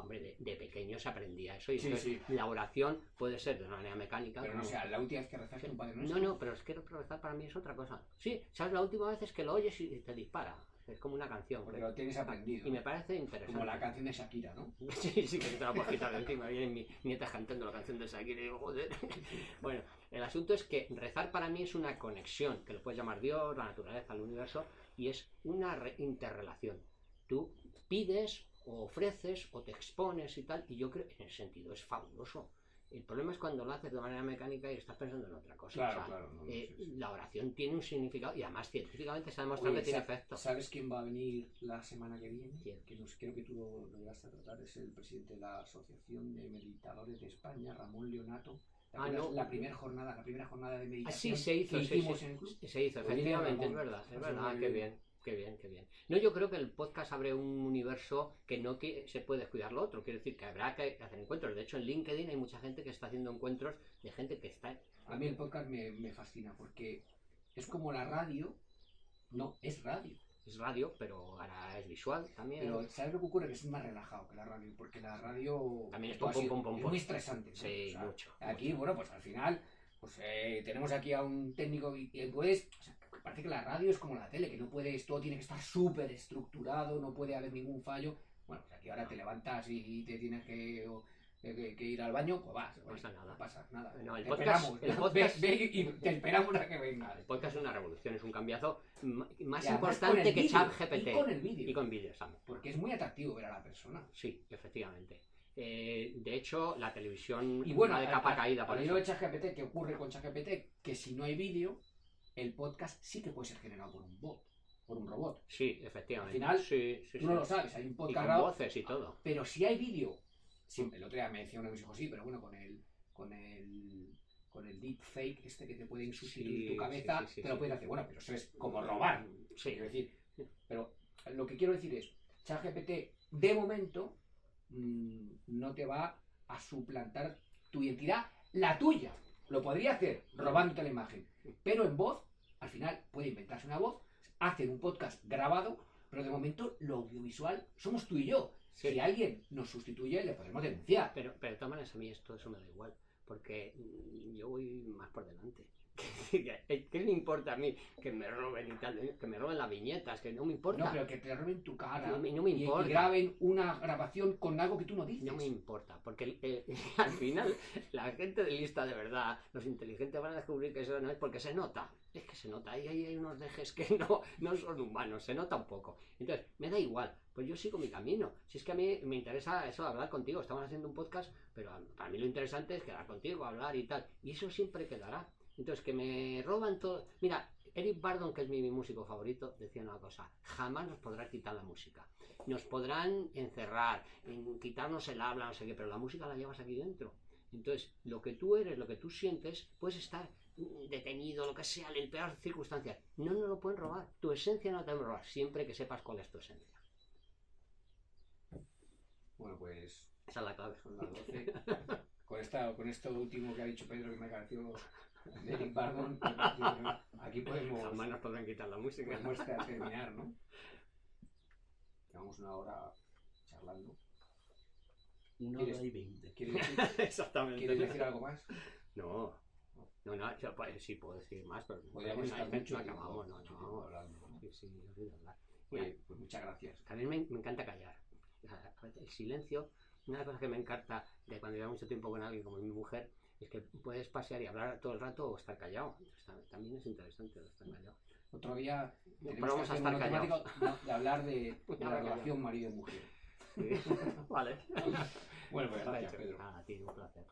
Hombre, de pequeño se aprendía eso. Y sí. La oración puede ser de una manera mecánica. Pero no sé, la última vez que rezaste un Padre Nuestro. No, pero es que rezar para mí es otra cosa. Sí, ¿sabes? La última vez es que lo oyes y te dispara. Es como una canción. Porque lo tienes aprendido. Y me parece interesante. Como la canción de Shakira, ¿no? Sí, que te la puedes quitar de encima. Vienen mis nietas cantando la canción de Shakira y digo, joder. Bueno, el asunto es que rezar para mí es una conexión, que lo puedes llamar Dios, la naturaleza, el universo, y es una interrelación. Tú pides, o ofreces, o te expones y tal, y yo creo, en ese sentido, es fabuloso. El problema es cuando lo haces de manera mecánica y estás pensando en otra cosa. Claro, O sea, claro. No, sí, sí. la oración tiene un significado y además científicamente se ha demostrado Oye, que tiene efecto. ¿sabes quién va a venir la semana que viene? ¿Quién? Que creo que tú lo llevas a tratar, es el presidente de la Asociación de Meditadores de España, Ramón Leonato. No. La primera jornada de meditación Sí, se hizo, que hicimos en el club. se hizo, Pues viene efectivamente, Ramón. es verdad, qué bien. Qué bien, qué bien. No, yo creo que el podcast abre un universo que se puede descuidar lo otro. Quiero decir que habrá que hacer encuentros. De hecho, en LinkedIn hay mucha gente que está haciendo encuentros de gente que está... A mí el podcast me fascina porque es como la radio. No, es radio. Es radio, pero ahora es visual también. Pero ¿sabes lo que ocurre? Que es más relajado que la radio. Porque la radio también es muy estresante, ¿no? Sí, o sea, mucho. Aquí, bueno, pues al final pues tenemos aquí a un técnico y pues... O sea, parece que la radio es como la tele, que no puedes, todo tiene que estar súper estructurado, no puede haber ningún fallo. Bueno, pues aquí ahora te levantas y te tienes que ir al baño, pues vas. No pasa nada. No pasa nada. No, te esperamos. Ve y te esperamos a que vengas. El podcast es una revolución, es un cambiazo más y importante que ChatGPT. Y con el vídeo. Y con vídeos también. Porque es muy atractivo ver a la persona. Sí, efectivamente. De hecho, la televisión y bueno, va de capa caída. Por eso de ChatGPT, ¿qué ocurre con ChatGPT? Que si no hay vídeo, el podcast sí que puede ser generado por un bot, por un robot. Sí, efectivamente. Al final, sí, tú no lo sabes, hay un podcast y con grabado, voces y todo. Pero si hay vídeo, siempre, el otro día me decía uno de mis hijos, sí, pero bueno, con el deepfake que te pueden sustituir tu cabeza, te lo pueden hacer. Bueno, pero eso es como robar. Sí. Quiero decir, pero lo que quiero decir es, ChatGPT, de momento, no te va a suplantar tu identidad, la tuya. Lo podría hacer robándote la imagen, pero en voz, al final puede inventarse una voz, hacer un podcast grabado, pero de momento lo audiovisual somos tú y yo. Sí. Si alguien nos sustituye, le podemos denunciar. Pero de todas maneras a mí eso me da igual, porque yo voy más por delante. ¿Qué me importa a mí que me roben y tal? Que me roben las viñetas, que no me importa. No, pero que te roben tu cara no me importa. Y graben una grabación con algo que tú no dices. No me importa, porque al final la gente de lista de verdad, los inteligentes van a descubrir que eso no es porque se nota. Es que se nota, ahí hay unos dejes que no son humanos, se nota un poco. Entonces, me da igual, pues yo sigo mi camino. Si es que a mí me interesa eso, hablar contigo, estamos haciendo un podcast, pero para mí lo interesante es quedar contigo, hablar y tal. Y eso siempre quedará. Entonces, que me roban todo... Mira, Eric Burdon, que es mi músico favorito, decía una cosa: jamás nos podrá quitar la música. Nos podrán encerrar, quitarnos el habla, no sé qué, pero la música la llevas aquí dentro. Entonces, lo que tú eres, lo que tú sientes, puedes estar detenido, lo que sea, en peores circunstancias. No nos lo pueden robar. Tu esencia no te va a robar, siempre que sepas cuál es tu esencia. Bueno, pues... Esa es la clave. Son las 12. Con esto último que ha dicho Pedro, que me pareció... de Eric Burdon, aquí podemos... Jamás nos podrán quitar la música. Podemos terminar, ¿no? Llevamos una hora charlando. 1 hora y 20. Exactamente. ¿Quieres decir algo más? No, sí puedo decir más, pero podríamos estar mucho acabamos, hablando. Sí, hablar. Oye, pues muchas gracias. También me encanta callar. El silencio, una de las cosas que me encanta de cuando llevo mucho tiempo con alguien como mi mujer, es que puedes pasear y hablar todo el rato o estar callado. También es interesante estar callado. Otro día vamos a estar callados. De hablar de la relación marido-mujer. Sí. Vale. Bueno, pues gracias, Pedro. A ti, un placer.